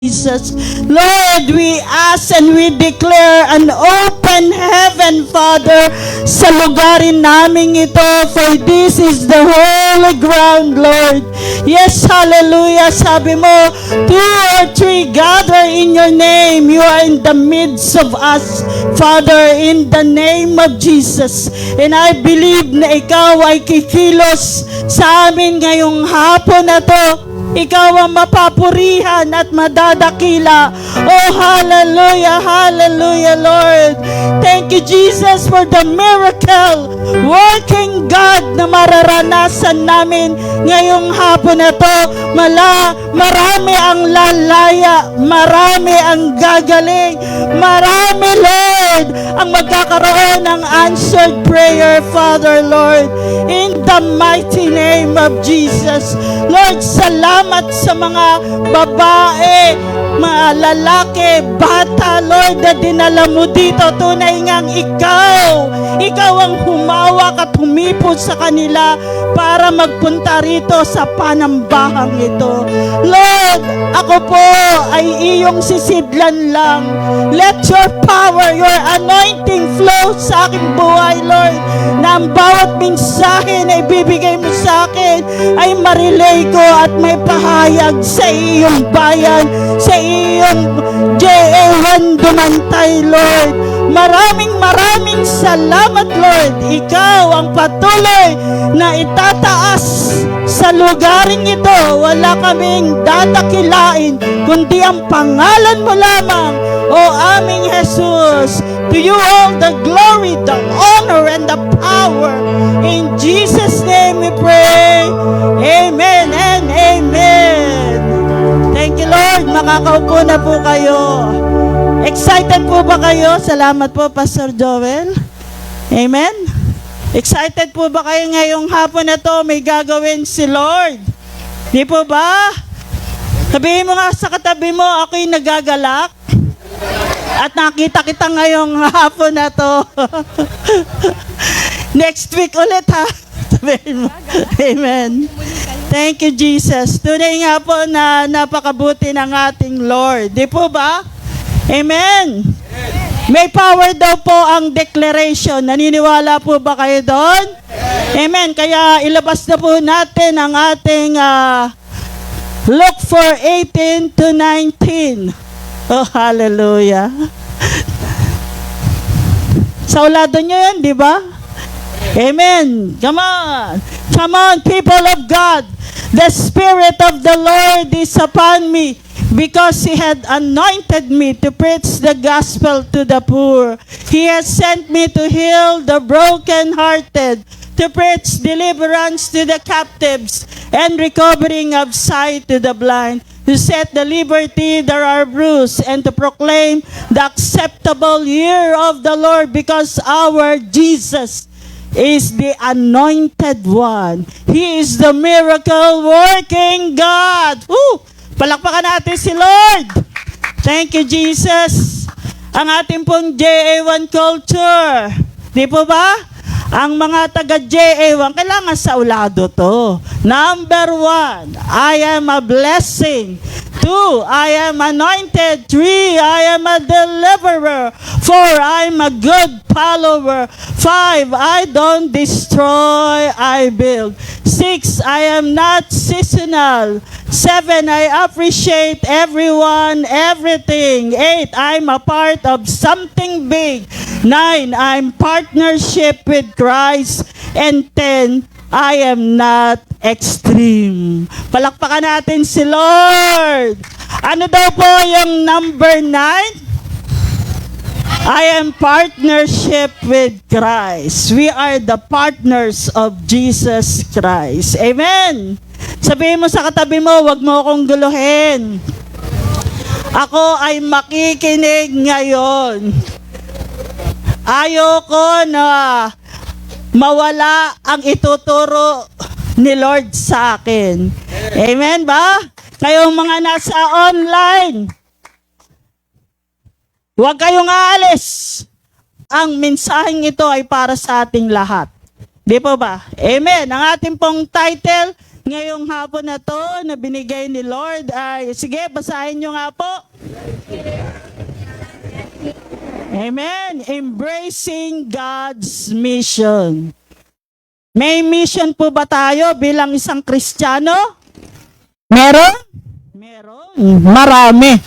Jesus. Lord, we ask and we declare an open heaven, Father, sa lugarin namin ito, for this is the holy ground, Lord. Yes, hallelujah. Sabi mo, 2 or 3 gather in your name. You are in the midst of us, Father, in the name of Jesus. And I believe na ikaw ay kikilos sa amin ngayong hapon na to. Ikaw ang mapapurihan at madadakila. Oh, hallelujah, hallelujah, Lord. Thank you, Jesus, for the miracle working God na mararanasan namin ngayong hapon na to. Marami ang lalaya, marami ang gagaling, marami, Lord, ang magkakaroon ng answered prayer, Father, Lord, in the mighty name of Jesus. Lord, salamat sa mga babae, mga lalaki, bata, Lord, na dinala mo dito. Tunay ngang ikaw ang humawak at humipos sa kanila para magpunta rito sa panambahang ito. Lord, ako po ay iyong sisidlan lang. Let your power, your anointing flow sa aking buhay, Lord, na ang bawat mensahe na ibibigay mo sa akin ay marilay ko at may pahayag sa iyong bayan, sa iyong JA1 Dumantay, Lord. Maraming salamat, Lord. Ikaw ang patuloy na itataas sa lugaring ito. Wala kaming dadakilain, kundi ang pangalan mo lamang, O aming Jesus. To you all the glory, the honor, and the power. In Jesus' name we pray. Amen and amen. Thank you, Lord. Makakaupo na po kayo. Excited po ba kayo? Salamat po, Pastor Joel. Amen. Excited po ba kayo ngayong hapon na to? May gagawin si Lord. Di po ba? Sabihin mo nga sa katabi mo, ako'y nagagalak. At nakita kita ngayong hapon na to. Next week ulit, ha? Sabihin mo. Amen. Thank you, Jesus. Tunay nga po na napakabuti ng ating Lord. Di po ba? Amen. May power daw po ang declaration. Naniniwala po ba kayo doon? Amen. Kaya ilabas na po natin ang ating Luke 4:18 to 19. Oh, hallelujah. Sa ulado nyo yun, di ba? Amen. Come on. Come on, people of God. The Spirit of the Lord is upon me, because He had anointed me to preach the gospel to the poor. He has sent me to heal the brokenhearted, to preach deliverance to the captives, and recovering of sight to the blind, to set the liberty that are bruised, and to proclaim the acceptable year of the Lord, because our Jesus is the anointed one. He is the miracle working God. Palakpakan natin si Lord. Thank you, Jesus. Ang ating pong JA1 culture. Di po ba? Ang mga taga JA1, kailangan sa ulado to. Number 1, I am a blessing. 2, I am anointed. 3, I am a deliverer. 4, I am a good follower. 5, I don't destroy, I build. 6, I am not seasonal. 7, I appreciate everyone, everything. 8, I'm a part of something big. 9, I'm partnership with Christ. And 10, I am not extreme. Palakpakan natin si Lord. Ano daw po yung number 9? I am partnership with Christ. We are the partners of Jesus Christ. Amen. Sabihin mo sa katabi mo, wag mo akong guluhin. Ako ay makikinig ngayon. Ayoko na mawala ang ituturo ni Lord sa akin. Amen ba? Kayong mga nasa online, huwag kayong aalis. Ang mensaheng ito ay para sa ating lahat. Di po ba? Amen. Ang ating pong title ngayong hapon na to na binigay ni Lord ay, sige, basahin nyo nga po. Amen. Embracing God's mission. May mission po ba tayo bilang isang Kristiyano? Meron? Meron. Marami.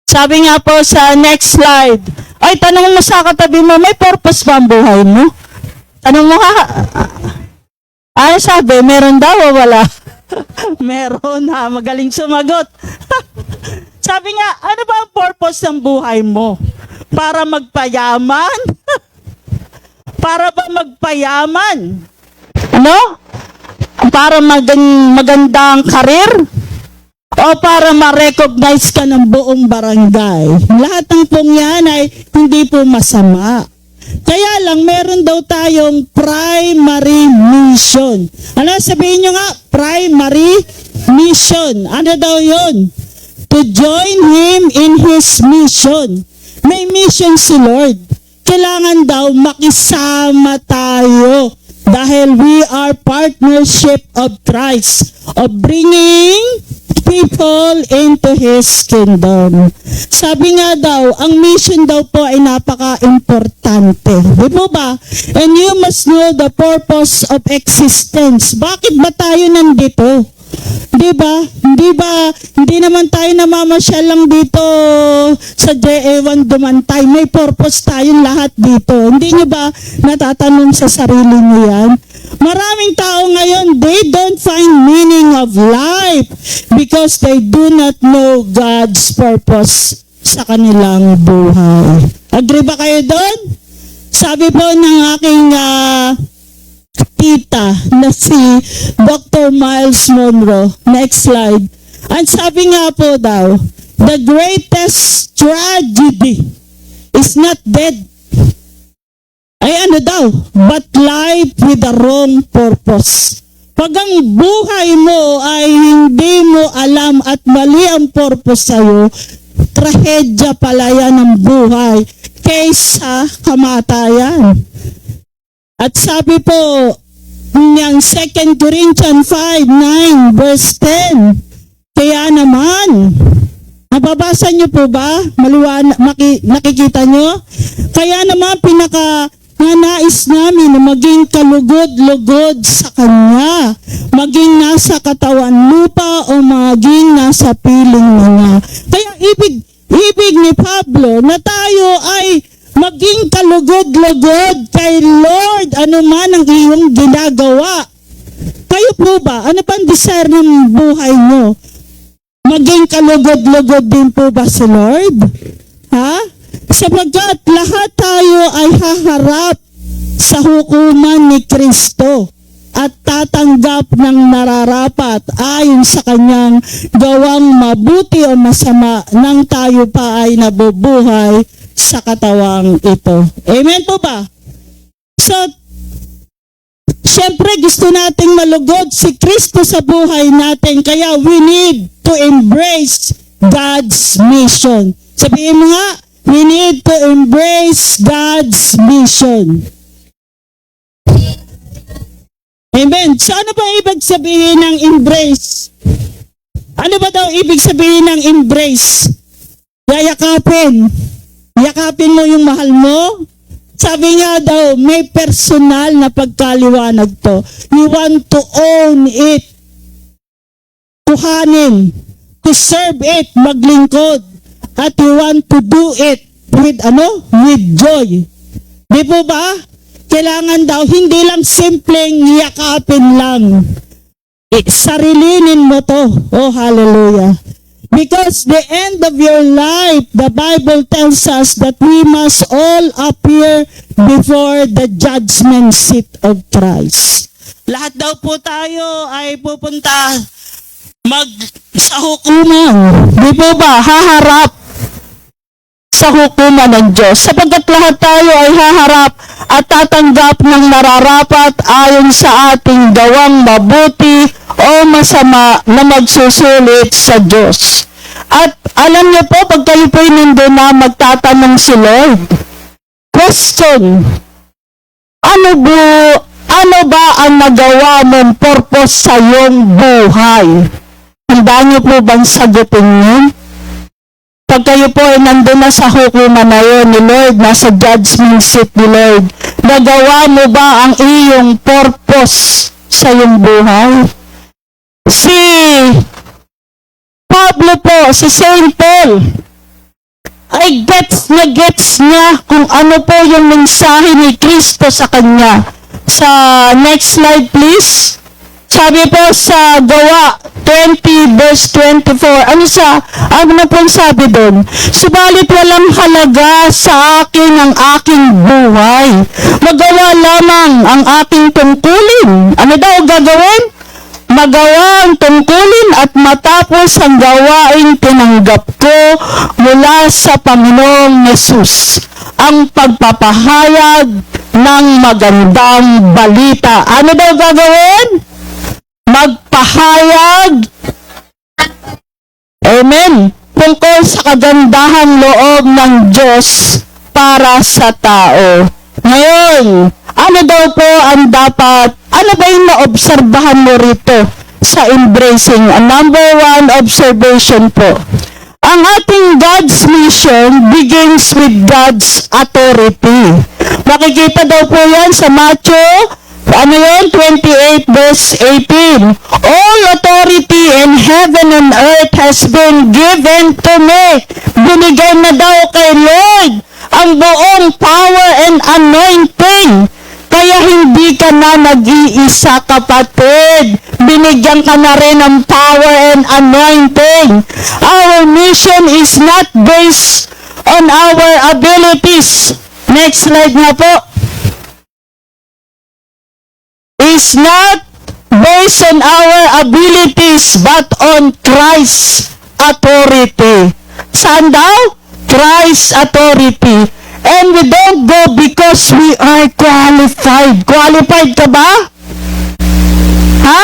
Sabi nga po sa next slide, ay tanong mo sa katabi mo, may purpose ba ang buhay mo? Tanong mo ha? Ay sabi, meron daw o wala? Meron ha, magaling sumagot. Sabi nga, ano ba ang purpose ng buhay mo? Para magpayaman? Para ba magpayaman? Ano? Para magandang karir? O para ma-recognize ka ng buong barangay? Lahat ng pong yan ay hindi po masama. Kaya lang, meron daw tayong primary mission. Ano? Sabihin nyo nga, primary mission. Ano daw yun? To join Him in His mission. May mission si Lord. Kailangan daw makisama tayo dahil we are partnership of Christ of bringing people into His kingdom. Sabi nga daw, ang mission daw po ay napaka-importante. Di po ba? And you must know the purpose of existence. Bakit ba tayo nandito? Di ba? Hindi naman tayo namamasyal lang dito sa JA1 Dumantay. May purpose tayong lahat dito. Hindi nyo ba natatanong sa sarili nyo yan? Maraming tao ngayon, they don't find meaning of life because they do not know God's purpose sa kanilang buhay. Agree ba kayo doon? Sabi po ng aking tita na si Dr. Miles Monroe. Next slide. Ang sabi nga po daw, the greatest tragedy is not death. Ay ano daw, but life with the wrong purpose. Pag ang buhay mo ay hindi mo alam at mali ang purpose sa'yo, trahedya pala yan ang buhay kaysa kamatayan. At sabi po, ng 2 Corinthians 5:9 verse 10. Kaya naman, nababasa niyo po ba? Nakikita niyo? Kaya naman nais namin na maging kalugod-lugod sa Kanya, maging nasa katawan lupa o maging nasa piling niya. Kaya ibig ni Pablo na tayo ay maging kalugod-lugod kay Lord, ano man ang iyong ginagawa. Kayo po ba? Ano pa ang desire ng buhay nyo? Maging kalugod-lugod din po ba si Lord? Ha? Sapagkat lahat tayo ay haharap sa hukuman ni Kristo at tatanggap ng nararapat ayon sa kanyang gawang mabuti o masama nang tayo pa ay nabubuhay sa katawang ito. Amen po ba? So, syempre gusto nating malugod si Kristo sa buhay natin, kaya we need to embrace God's mission. Sabihin mo nga, we need to embrace God's mission. Amen. So ano ba ibig sabihin ng embrace? Ano ba daw ibig sabihin ng embrace? Yayakapin. Yakapin mo yung mahal mo? Sabi nga daw, may personal na pagkaliwanag to. You want to own it. Kuhanin. To serve it. Maglingkod. At you want to do it with With joy. Di po ba? Kailangan daw, hindi lang simpleng yakapin lang. Sarilinin mo to. Oh, hallelujah. Because the end of your life, the Bible tells us that we must all appear before the judgment seat of Christ. Lahat daw po tayo ay pupunta sa hukuman. Di po ba? Haharap sa hukuman ng Diyos. Sapagkat lahat tayo ay haharap at tatanggap ng nararapat ayon sa ating gawang mabuti o masama na magsusulit sa Diyos. At alam niyo po, pag kayo po'y nandun na magtatanong si Lord, question, Ano ba ang nagawa mong purpose sa iyong buhay? Handa niyo po bang sagutin yun? Pag kayo po ay nandun na sa hukuman na yun ni Lord, nasa judgment seat ni Lord, nagawa mo ba ang iyong purpose sa iyong buhay? Si Pablo po, si Saint Paul, ay gets niya kung ano po yung mensahe ni Kristo sa kanya. Sa next slide please. Sabi po sa Gawa 20 verse 24, ano na pong sabi doon? Subalit walang halaga sa akin ang aking buhay. Magawa lamang ang aking tungkulin. Ano daw gagawin? Magawa ang tungkulin at matapos ang gawain tinanggap ko mula sa Panginoong Yesus ang pagpapahayag ng magandang balita. Ano daw gagawin? Magpahayag. Amen. Tungkol sa kagandahang loob ng Diyos para sa tao. Ngayon, ano daw po ang dapat, ano ba yung naobserbahan mo rito sa embracing? Number 1 observation po. Ang ating God's mission begins with God's authority. Makikita daw po yan sa Matthew 28 verse 18. All authority in heaven and earth has been given to me. Binigay na daw kay Lord ang buong power and anointing. Kaya hindi ka na nag-iisa, kapatid. Binigyan ka na rin ng power and anointing. Our mission is not based on our abilities. Next slide na po. Is not based on our abilities but on Christ's authority. Saan daw? Christ's authority. And we don't go because we are qualified. Qualified ka ba? Ha?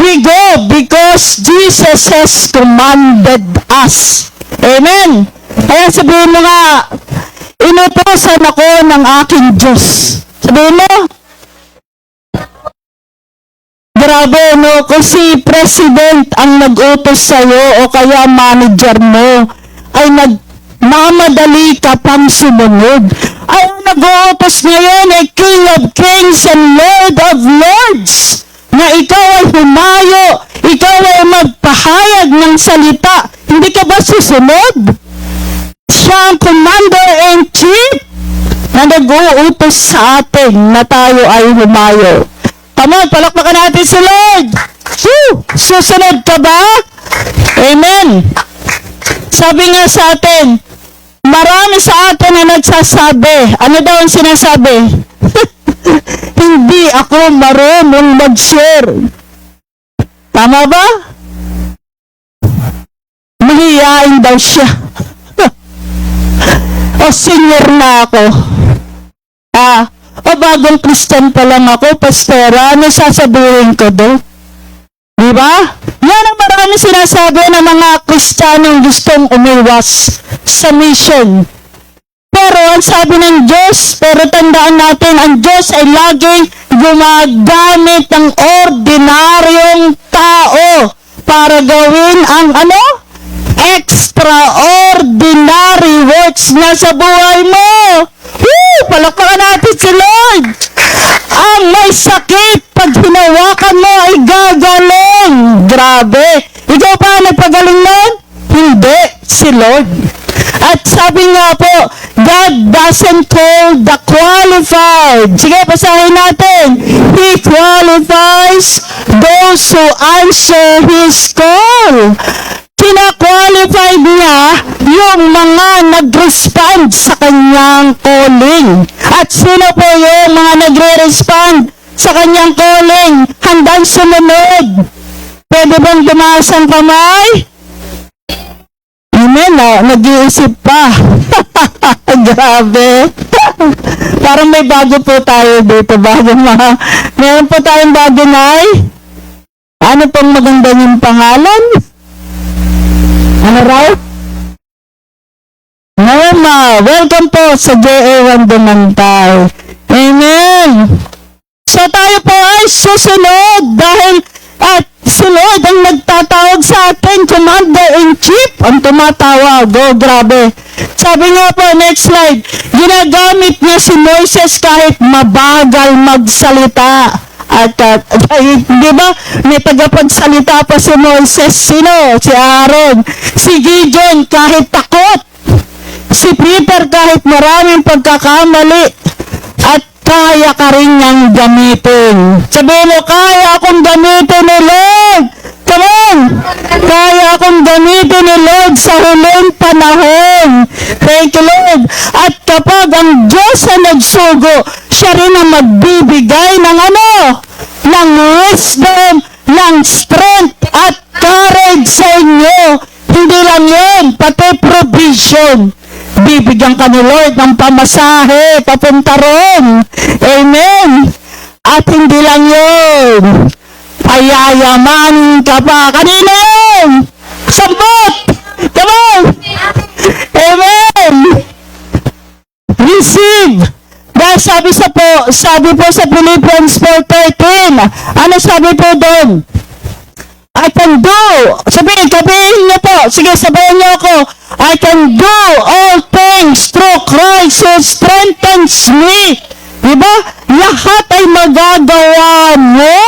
We go because Jesus has commanded us. Amen? Kaya sabihin mo nga, inutosan ako ng aking Diyos. Sabihin mo, grabe, no? Kung si President ang nag-utos sa'yo o kaya manager mo, ay nagmamadali ka pang sumunod. Ay, ang nag-utos ngayon ay King of Kings and Lord of Lords, na ikaw ay humayo, ikaw ay magpahayag ng salita. Hindi ka ba susunod? Siya ang Commander-in-Chief na nag-uutos sa atin na tayo ay humayo. Come on, palakpakan natin si Lord. Susunod ka ba? Amen. Sabi nga sa atin, marami sa atin na nagsasabi. Ano daw ang sinasabi? Hindi ako marunong mag-share. Tama ba? Mahihain daw siya. O senior na ako. O bagong Christian pa lang ako, pastora, ano sasabihin ko doon? Diba? Yan ang marami sinasabi ng mga Kristiyanong gustong umiwas sa mission. Pero ang sabi ng Diyos, pero tandaan natin, ang Diyos ay laging gumagamit ng ordinaryong tao para gawin ang extraordinary works na sa buhay mo. Palakpakan natin si Lord. Ang may sakit, pag hinawakan mo ay gagaling. Grabe. Ikaw pa nagpagaling nun? Hindi, si Lord. At sabi nga po, God doesn't call the qualified. Sige, basahin natin. He qualifies those who answer His call. Kina-qualified niya yung mga nag-respond sa kanyang calling. At sino po yung mga nagre-respond sa kanyang calling? Handang sumunod. Pwede bang tumaas ang kamay? Amen, nag-iisip pa. Grabe. Parang may bago po tayo dito. Meron po tayong bago, Nay. Ano pong maganda yung pangalan? Ano raw? Norma, welcome po sa JA1 Dumantay. Amen. So tayo po ay susunod dahil at si Lord ang nagtatawag sa atin, Commander-in-Chief ang tumatawag. Oh, grabe. Sabi nga po, next slide, ginagamit niya si Moises kahit mabagal magsalita. At di ba, may tagapagsalita pa si Moises. Sino? Si Aaron. Si Gideon kahit takot. Si Peter kahit maraming pagkakamali. At kaya ka rin niyang gamitin. Sabihin mo, kaya akong gamitin ni Lord. Come on! Kaya akong gamitin ni Lord sa huling panahon. Thank you, Lord. At kapag ang Diyos ang nagsugo, siya rin ang magbibigay ng ano? Ng wisdom, ng strength, at courage sa inyo. Hindi lang yun, pati provision. Bibigyan ka ni Lord ng pamasahe, papunta ron. Amen. At hindi lang yun, payayaman ka pa. Kanino yun? Sambot! Come on! Amen! Receive! Dahil sabi po sa Philippians 4:13, ano sabi po doon? I can do. Sabihin niyo po. Sige, sabayan niyo ako. I can do all things through Christ who strengthens me. Diba? Lahat ay magagawa mo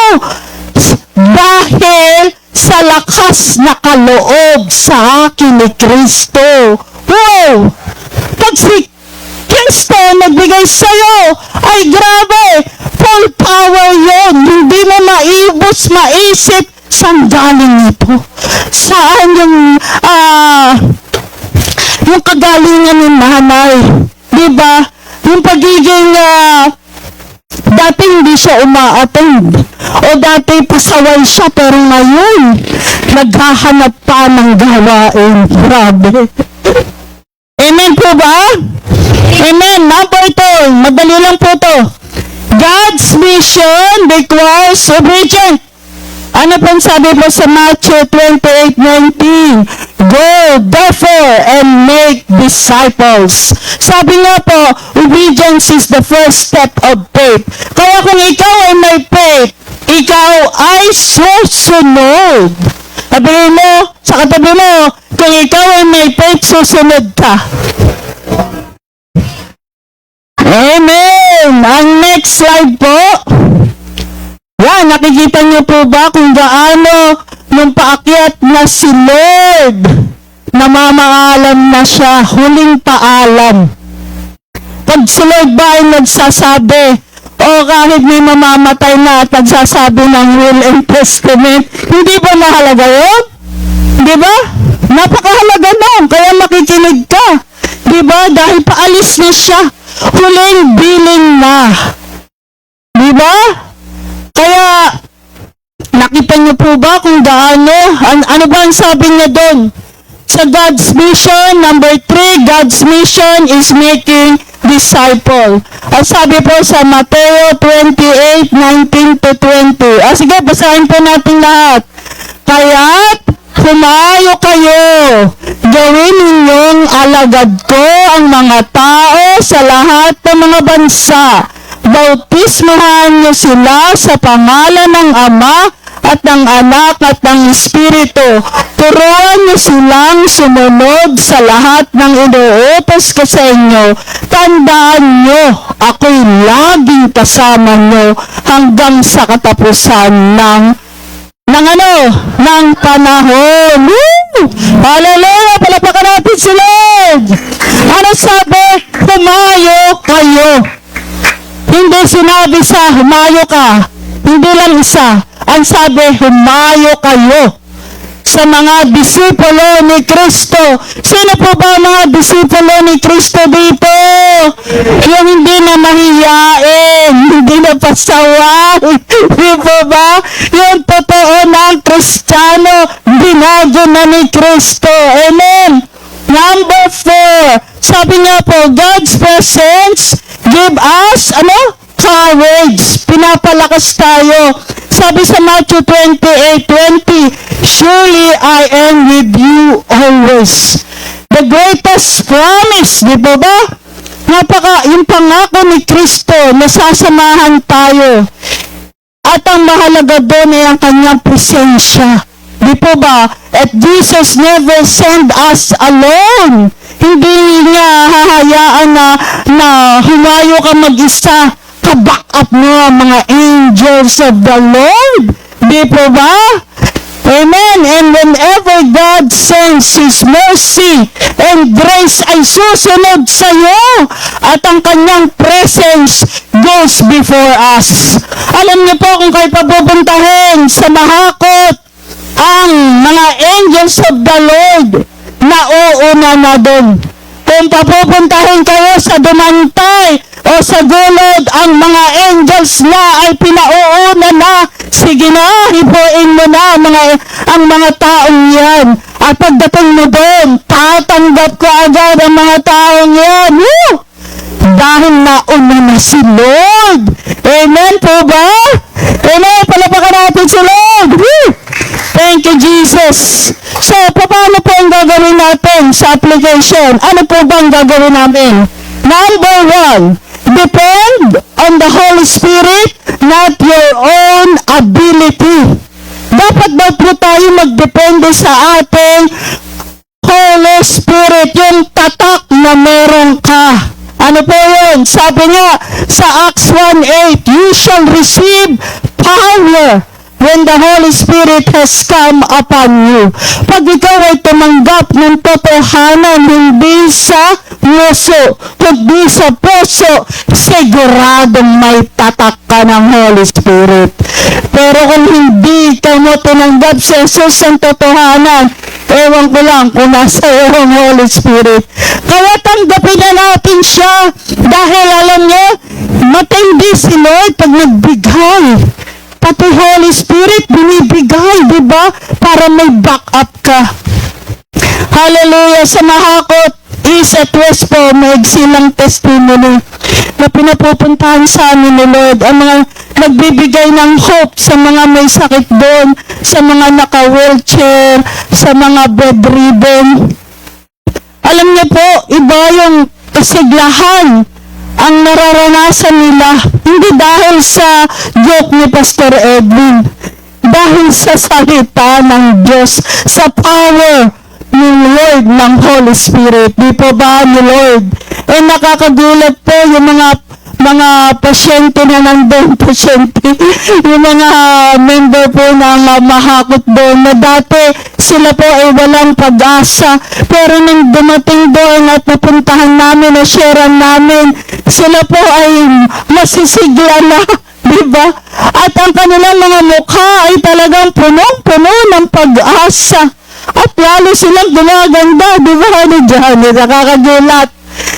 dahil sa lakas na kaloob sa akin ni Kristo. Wow! Pag si Kristo nagbigay sa'yo, ay grabe! Full power yun. Hindi mo maisip saan galing ito? Saan yung kagalingan ng nanay? Diba? Yung pagiging dati hindi siya uma-attend. O dati pasaway siya, pero ngayon naghahanap pa ng gawain. Grabe. Amen po ba? Amen. Number 2. Madali lang po to. God's mission requires obedience. Ano pong sabi po sa Matthew 28:19? Go, therefore, and make disciples. Sabi nga po, obedience is the first step of faith. Kaya kung ikaw ay may faith, ikaw ay susunod. Sabihin mo, sa katabi mo, kung ikaw ay may faith, susunod ka. Amen! Ang next slide po. Yan, nakikita niyo po ba kung gaano nung paakyat na si Lord, namamaalam na siya, huling paalam. Pag si Lord ba ay nagsasabi, o kahit may mamamatay na at nagsasabi ng will and testament, hindi ba mahalaga yun? Di ba? Napakahalaga nun, kaya makikinig ka. Di ba? Dahil paalis na siya, huling bilin na. Di ba? Kaya, nakita niyo po ba kung gaano? Ano ba ang sabi niya doon? Sa God's mission, number 3, God's mission is making disciple. At sabi po sa Mateo 28:19-20. Sige, basahin po natin lahat. Kaya't humayo kayo, gawin ninyong alagad ko ang mga tao sa lahat ng mga bansa. Bautismahan niyo sila sa pangalan ng Ama at ng Anak at ng Espiritu. Turuan niyo silang sumunod sa lahat ng inuutos ko sa inyo. Tandaan niyo, ako'y laging kasama niyo hanggang sa katapusan ng panahon. Woo! Hallelujah! Palapakan natin si Lord! Ano sabi? Humayo kayo. Hindi sinabi sa humayo ka. Hindi lang isa. Ang sabi, humayo kayo sa mga disipulo ni Kristo. Sino po ba mga disipulo ni Kristo dito? Yung hindi na mahiyain, hindi na pasaway. Di po ba? Yung totoo ng Kristiyano, binago na ni Kristo. Amen. Number 4, sabi nga po, God's presence give us, courage. Pinapalakas tayo. Sabi sa Matthew 28:20, surely I am with you always. The greatest promise, di ba ba? yung pangako ni Kristo na sasamahan tayo. At ang mahalaga doon ay ang kanyang presensya. Di po ba? At Jesus never send us alone. Hindi niya hahayaan na humayo ka mag-isa. Ka-back up mo ang mga angels of the Lord. Di po ba? Amen. And whenever God sends His mercy and grace ay susunod sa iyo at ang kanyang presence goes before us. Alam niyo po kung kayo papupuntahin sa mahakot, ang mga angels of the Lord na uuna na doon. Kung papupuntahin kayo sa dumantay o sa gulod, ang mga angels na ay pinauuna na. Sige na, hibuin mo na ang mga taong yan. At pagdating mo doon, tatanggap ko agad ang mga taong yan. Woo! Dahil nauna na si Lord. Amen po ba? Amen, palapakan natin si Lord. Woo! Thank you, Jesus. So, paano po ang gagawin natin sa application? Ano po bang gagawin namin? Number 1, depend on the Holy Spirit, not your own ability. Dapat daw po tayo magdepende sa ating Holy Spirit, yung tatak na meron ka. Ano po yun? Sabi nga sa Acts 1:8, you shall receive power when the Holy Spirit has come upon you. Pag ikaw ay tumanggap ng totohanan, hindi sa nguso, kundi sa puso, siguradong may tatak ka ng Holy Spirit. Pero kung hindi ka mo tinanggap sa Jesus ang totohanan, ewan ko lang kung nasa iyo ang Holy Spirit. Kaya tanggapin na natin siya dahil alam niyo, matindi si Lord pag nagbigay. Pati Holy Spirit, binibigay, di ba? Para may backup ka. Hallelujah! Sa mahakot, East at West po, may silang testimony na pinapupuntahan sa amin ni Lord. Ang mga nagbibigay ng hope sa mga may sakit doon, sa mga naka-wheelchair, sa mga bedridden. Alam niyo po, iba yung kasiglahan ang nararanasan nila, hindi dahil sa joke ni Pastor Edwin, dahil sa salita ng Diyos, sa power ni Lord ng Holy Spirit. Di po ba ni Lord? Eh nakakagulat po yung mga pasyente na nandun, yung mga member po na mahakot doon na dati sila po ay walang pag-asa, pero nang dumating doon at napuntahan namin, na-sharean namin, sila po ay masisigla na, diba? At ang kanilang mga mukha ay talagang punong-puno ng pag-asa at lalo silang gumaganda, diba? Ano dyan? Nakakagulat.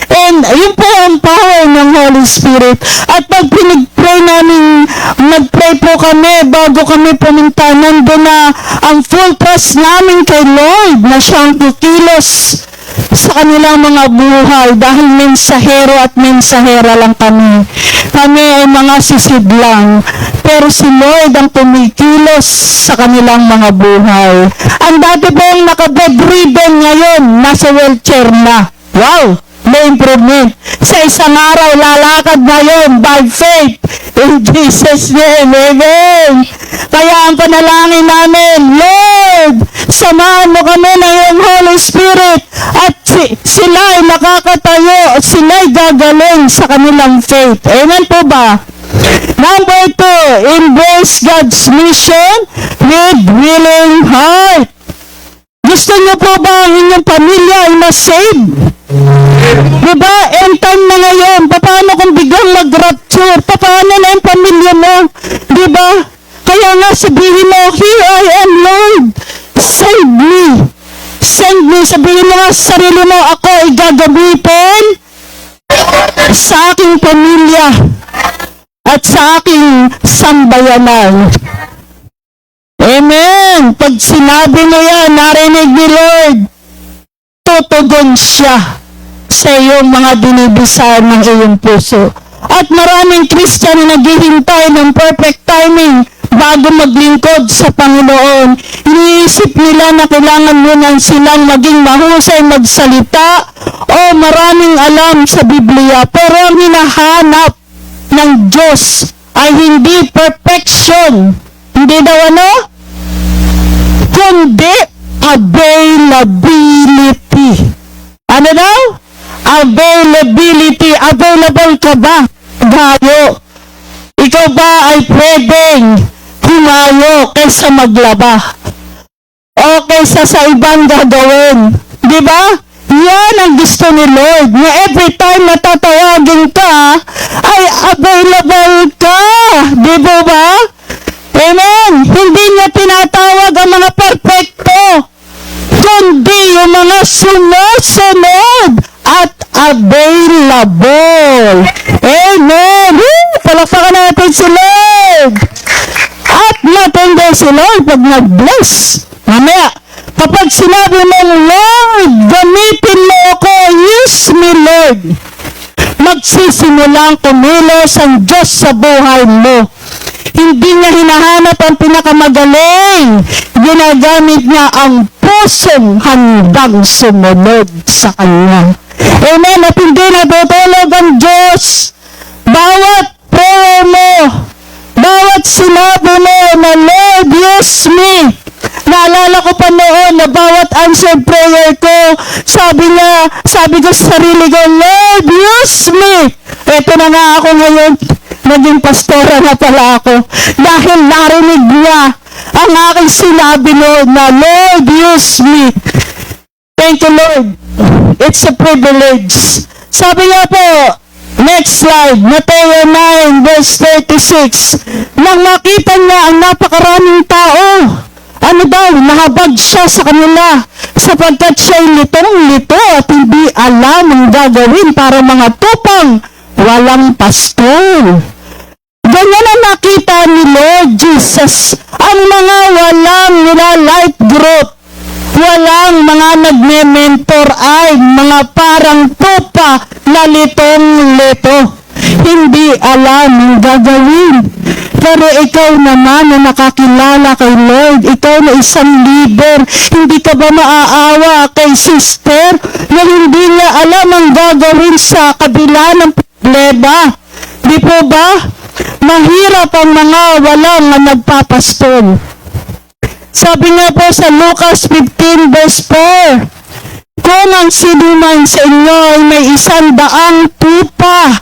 And yun po ang power ng Holy Spirit. At pag pinag-pray namin, nag-pray po kami bago kami pumunta, nandun na ang full trust namin kay Lord na siyang kikilos sa kanilang mga buhay dahil mensahero at mensahera lang kami. Kami ay mga sisid lang. Pero si Lord ang kumikilos sa kanilang mga buhay. Ang dati pong naka-bedridden ngayon, nasa wheelchair na. Wow! May improvement. Sa isang araw, lalakad na yun by faith. In Jesus' name, amen. Kaya ang panalangin namin, Lord, samahan mo kami ng iyong Holy Spirit at sila ay nakakatayo, sila ay gagaling sa kanilang faith. Amen po ba? Number 2, embrace God's mission with willing heart. Gusto niyo po ba ang inyong pamilya ay ma-save? Diba? End time na ngayon. Paano kung biglang mag-rapture? Paano na yung pamilya mo? Diba? Kaya nga sabihin mo, here I am, Lord. Save me. Send me. Sabihin mo nga sa sarili mo, ako ay gagamitin sa aking pamilya at sa aking sambayanan. Amen. Pag sinabi mo yan, narinig ni Lord, tutugon siya sa iyong mga binibisahan ng iyong puso. At maraming Christian na naghihintay ng perfect timing bago maglingkod sa Panginoon. Iniisip nila na kailangan mo nang silang maging mahusay magsalita o maraming alam sa Biblia, pero ang hinahanap ng Diyos ay hindi perfection. Hindi daw ano? Kundi availability. Ano daw? Availability. Available ka ba? Gayo. Ikaw ba ay pwedeng humayo kaysa maglaba? O kaysa sa ibang gagawin? Di ba? Yan ang gusto ni Lord. Na every time na tatawagin ka, ay available ka. Di ba? Amen. Hindi niya tinatawag ang mga perfecto, kundi yung mga sumusunod at available. Amen. Palakpakan natin si Lord. At matindi si Lord pag nag-bless. Mamaya, kapag sinabi mong, Lord, gamitin mo ako, use me, Lord, magsisimulang kumilos ang Diyos sa buhay mo. Hindi niya hinahanap ang pinakamagaling. Ginagamit niya ang pusong handang sumunod sa Kanya. Amen. At hindi natutulog ang Diyos. Bawat prayer mo, bawat sinabi mo na, Lord, use me. Naalala ko pa noon na bawat answered prayer ko, sabi ko sa sarili ko, Lord, use me. Ito na nga ako ngayon. Naging pastora na pala ako. Dahil narinig niya ang aking sinabi, Lord, na Lord, use me. Thank you, Lord. It's a privilege. Sabi nga po, next slide, Mateo 9, verse 36. Nang makita niya ang napakaraming tao, ano daw, nahabag siya sa kanila, sapagkat siya'y litong-lito at hindi alam ang gagawin para mga tupang walang pastor. Ganyan ang nakita ni Lord Jesus. Ang mga walang life group, walang mga nagme-mentor ay mga parang tupa na litong-lito. Hindi alam ang gagawin. Pero ikaw naman na nakakilala kay Lord, ikaw na isang leader, hindi ka ba maaawa kay sister na hindi niya alam ang gagawin sa kabila ng problema? Di po ba? Mahirap ang mga walang na nagpapastol. Sabi nga po sa Lucas 15 verse 4, kung ang sinuman sa inyo ay may 100 tupa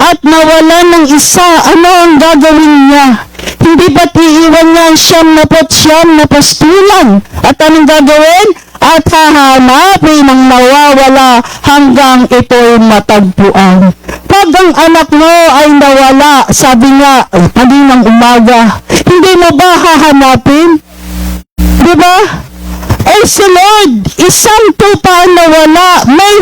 at nawalan ng isa, ano ang gagawin niya? Hindi ba't iiwan niya ang 99 na pastulan? At anong gagawin? At hahanapin ang nawawala hanggang ito'y matagpuan. Pag ang anak mo ay nawala, sabi nga, kaninang umaga, hindi mo ba hahanapin? Diba? Eh si Lord, isang tupa nawala, may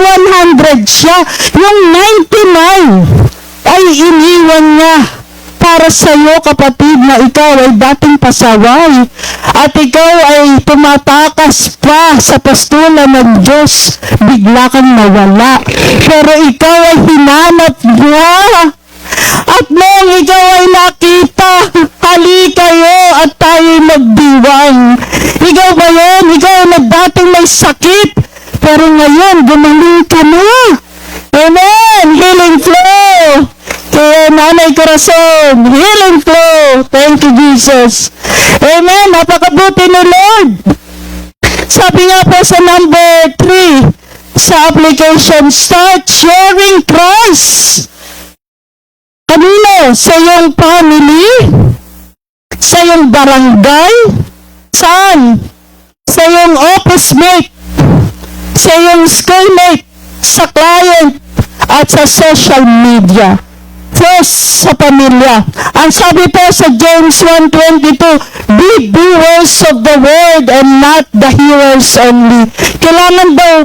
100 siya, yung 99 ay iniwan niya para sa iyo, kapatid, na ikaw ay dating pasaway at ikaw ay tumatakas pa sa pastulan ng Diyos, bigla kang nawala. Pero ikaw ay hinanap niya. At nung ikaw ay nakita, hali kayo at tayo'y magdiwang. Ikaw ba yun? Ikaw na dating may sakit, pero ngayon gumaling ka na. Amen! Healing flow! Kaya Nanay Corazon, healing flow! Thank you, Jesus! Amen! Napakabuti ni Lord! Sabi nga po sa number 3, sa application, start sharing Christ! Kanino? Sa iyong family? Sa iyong barangay? Saan? Sa iyong office mate? Sa iyong schoolmate? Sa client? At sa social media? First, sa pamilya. Ang sabi po sa James 1:22, be doers of the word and not the hearers only. Kailangan daw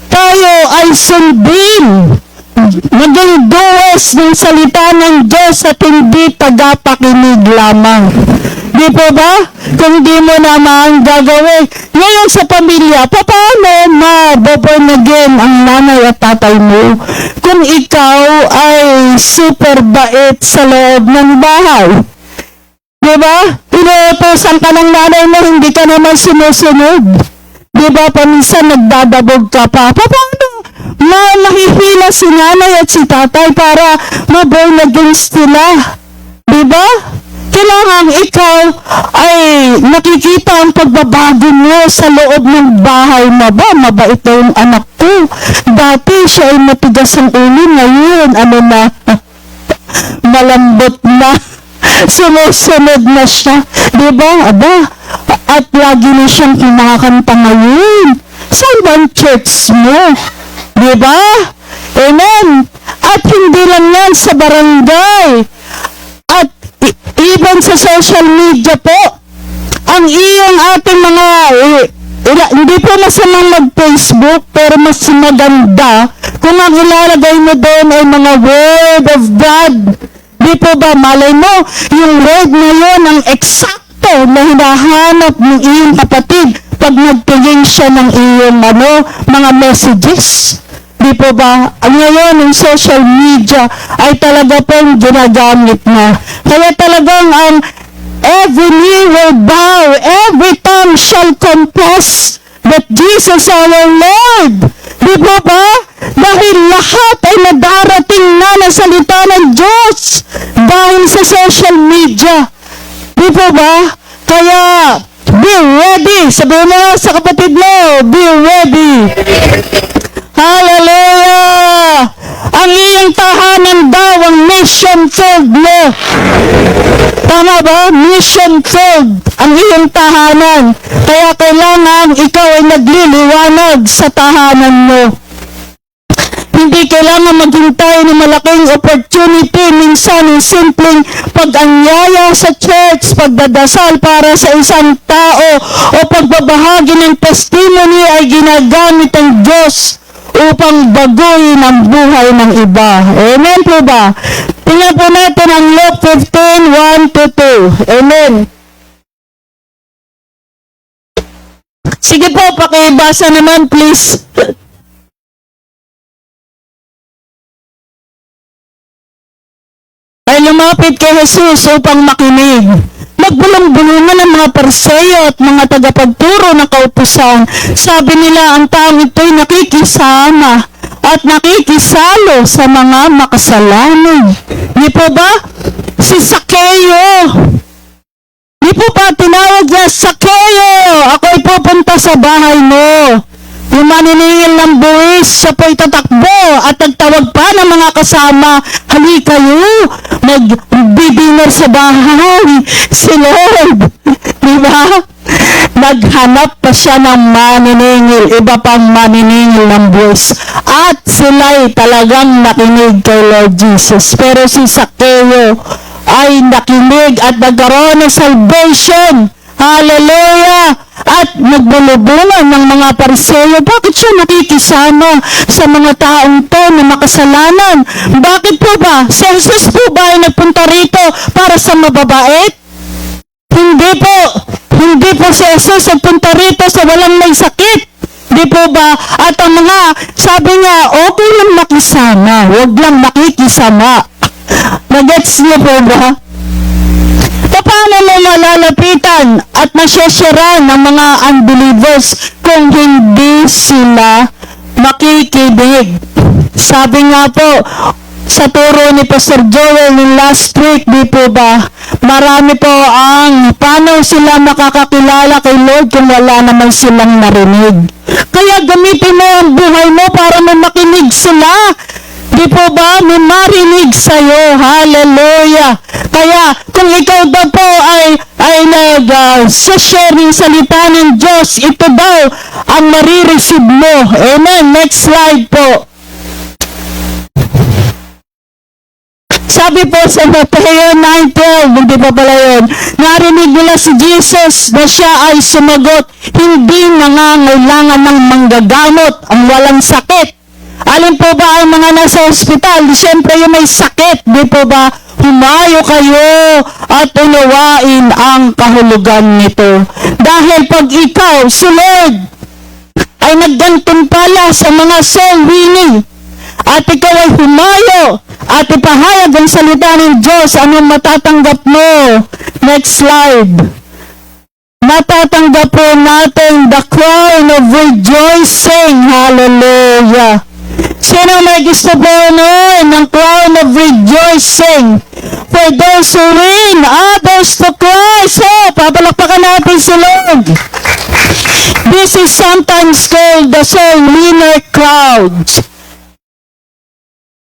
tayo ay sundin, maging doers ng salita ng Diyos at hindi tagapakinig lamang. Di po ba? Kung di mo naman gagawin. Ngayon sa pamilya, paano maboborn again ang nanay at tatay mo kung ikaw ay super bait sa loob ng bahay? Di ba? Inuutosan ka ng nanay mo, hindi ka naman sinusunod. Di ba? Paminsan nagdadabog ka pa. Paano? Mahihila si nanay at si tatay para ma-born again sila. Diba? Kailangan ikaw ay nakikita ang pagbabago mo sa loob ng bahay mo. Mabait na yung anak ko. Dati siya ay matigas ang ulo, ngayon malambot na. Sumusunod na siya. Diba? At lagi na siyang kumakanta ngayon. Saan ba ang church mo? Diba? Amen. At hindi lang yan sa barangay. At even sa social media po, ang iyong ating mga, hindi po masamang mag-Facebook, pero mas maganda kung ang ilalagay mo doon ay mga word of God. Di po ba, malay mo, yung word na yun, ang eksakto na hinahanap ng iyong kapatid pag nagtingin siya ng iyong mga messages. Di po ba? Ngayon, yung social media ay talaga pong ginagamit na. Kaya talagang ang every knee will bow, every tongue shall confess that Jesus our Lord. Di po ba? Dahil lahat ay nadarating na ng salita ng Diyos dahil sa social media. Di po ba? Kaya, be ready. Sabihin mo sa kapatid mo, be ready. Hallelujah! Ang iyong tahanan daw ang mission field mo. Tama ba? Mission field ang iyong tahanan. Kaya kailangan ikaw ay nagliliwanag sa tahanan mo. Hindi kailangan maghintay ng malaking opportunity. Minsan, yung simpleng pag-anyaya sa church, pagdadasal para sa isang tao, o pagbabahagi ng testimony ay ginagamit ng Diyos upang baguhin ang buhay ng iba. Amen po ba? Tingnan po natin ang Luke 15:1-2. Amen. Sige po, pakibasa naman please. Ay lumapit kay Jesus upang makinig. Nagbulong-bulungan ng mga Pariseo at mga tagapagturo ng kautusan. Sabi nila, ang taong ito'y nakikisama at nakikisalo sa mga makasalanan. Di po ba? Si Sakeo. Di po ba tinawag niya, Sakeo, ako'y pupunta sa bahay mo. Yung maniningil ng buwis, siya po'y tatakbo at nagtawag pa ng mga kasama, halika kayo, mag-dinner sa bahay, si Lord. Diba? Naghanap pa siya ng maniningil, iba pang maniningil ng buwis. At sila'y talagang nakinig kay Lord Jesus. Pero si Sakeo ay nakinig at nagkaroon ng salvation. Hallelujah! At nagbulubungan ng mga Pariseo. Bakit siya nakikisama sa mga taong to na makasalanan? Bakit po ba? Si Jesus po ba ay nagpunta rito para sa mababait? Hindi po. Hindi po si Jesus nagpunta rito sa walang may sakit. Di po ba? At ang mga, sabi niya, okay lang makisama, huwag lang makikisama. Nagets niyo po ba? Paano mo malalapitan at masyasyaran ng mga unbelievers kung hindi sila makikinig? Sabi nga po, sa turo ni Pastor Joel ng last week, di po ba, marami po ang paano sila makakakilala kay Lord kung wala naman silang narinig. Kaya gamitin mo ang buhay mo para makinig sila. Di po ba? May marinig sa'yo. Hallelujah. Kaya, kung ikaw daw po ay nag-share ng salita ng Diyos, ito daw ang marireceive mo. Amen. Next slide po. Sabi po sa Mateo 9:12, hindi pa pala yun, narinig nila si Jesus na siya ay sumagot, hindi nangangailangan ng manggagamot ang walang sakit. Alin po ba ang mga nasa ospital? Siyempre yung may sakit, di po ba? Humayo kayo at unawain ang kahulugan nito. Dahil pag ikaw, si Lord, ay naggantimpala sa mga soul winning, at ikaw ay humayo at ipahayag ang salita ng Diyos, anong matatanggap mo? Next slide. Matatanggap po natin the crown of rejoicing. Hallelujah. gusto po ng crown of rejoicing for those who win others to Christ. Papalakpakan natin si Lord. This is sometimes called the soul winner crown.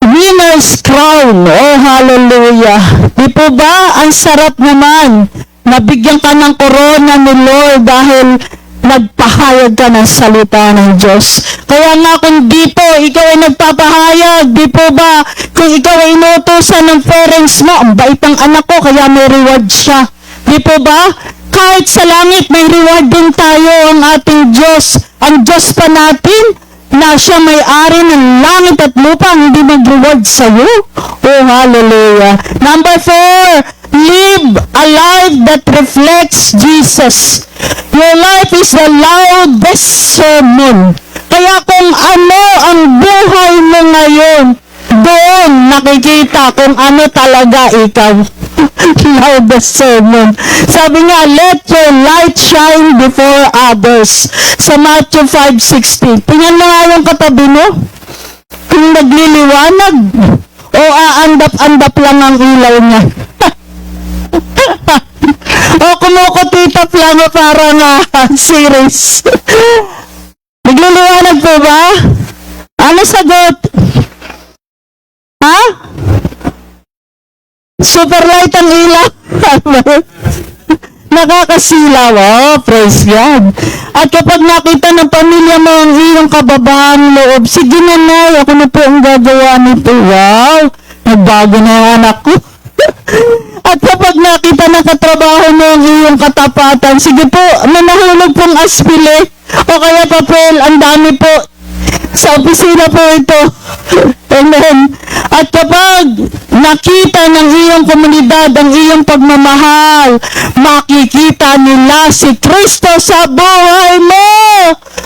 Winner's crown. Oh, hallelujah. Di po ba, ang sarap naman, nabigyan ka ng korona ni Lord dahil nagpahayag ka ng salita ng Diyos. Kaya nga kung di po ikaw ay nagpapahayag, di po ba, kung ikaw ay inutusan ng parents mo, ang bait ng anak ko, kaya may reward siya. Di po ba? Kahit sa langit, may reward din tayo ang ating Diyos. Ang Diyos pa natin, na siya may-ari ng langit at lupa, hindi mag-reward sa iyo. Oh, hallelujah. Number 4, live a life that reflects Jesus. Your life is the loudest sermon. Kaya kung ano ang buhay mo ngayon, doon nakikita kung ano talaga ikaw. Loudest sermon. Sabi nga, let your light shine before others. Sa Matthew 5:16. Tingnan mo nga yung katabi mo. Kung nagliliwanag, o aandap-andap lang ang ilaw niya. O kumukutitap lang parang series. Nagliliwanag po ba? Ano sagot? Ha? Super light ang ilaw. Nakakasilaw. Oh, praise God. At kapag nakita ng pamilya mo ang iyong kababahang loob, sige na na, ako na po ang gagawa nito. Wow, nagbago na yung anak ko. At kapag nakita ng katrabaho mo ang iyong katapatan, sige po, nanahulog pong aspile o kaya papel, ang dami po. Sa opisina po ito. Amen. At kapag nakita ng iyong komunidad ang iyong pagmamahal, makikita nila si Kristo sa buhay mo.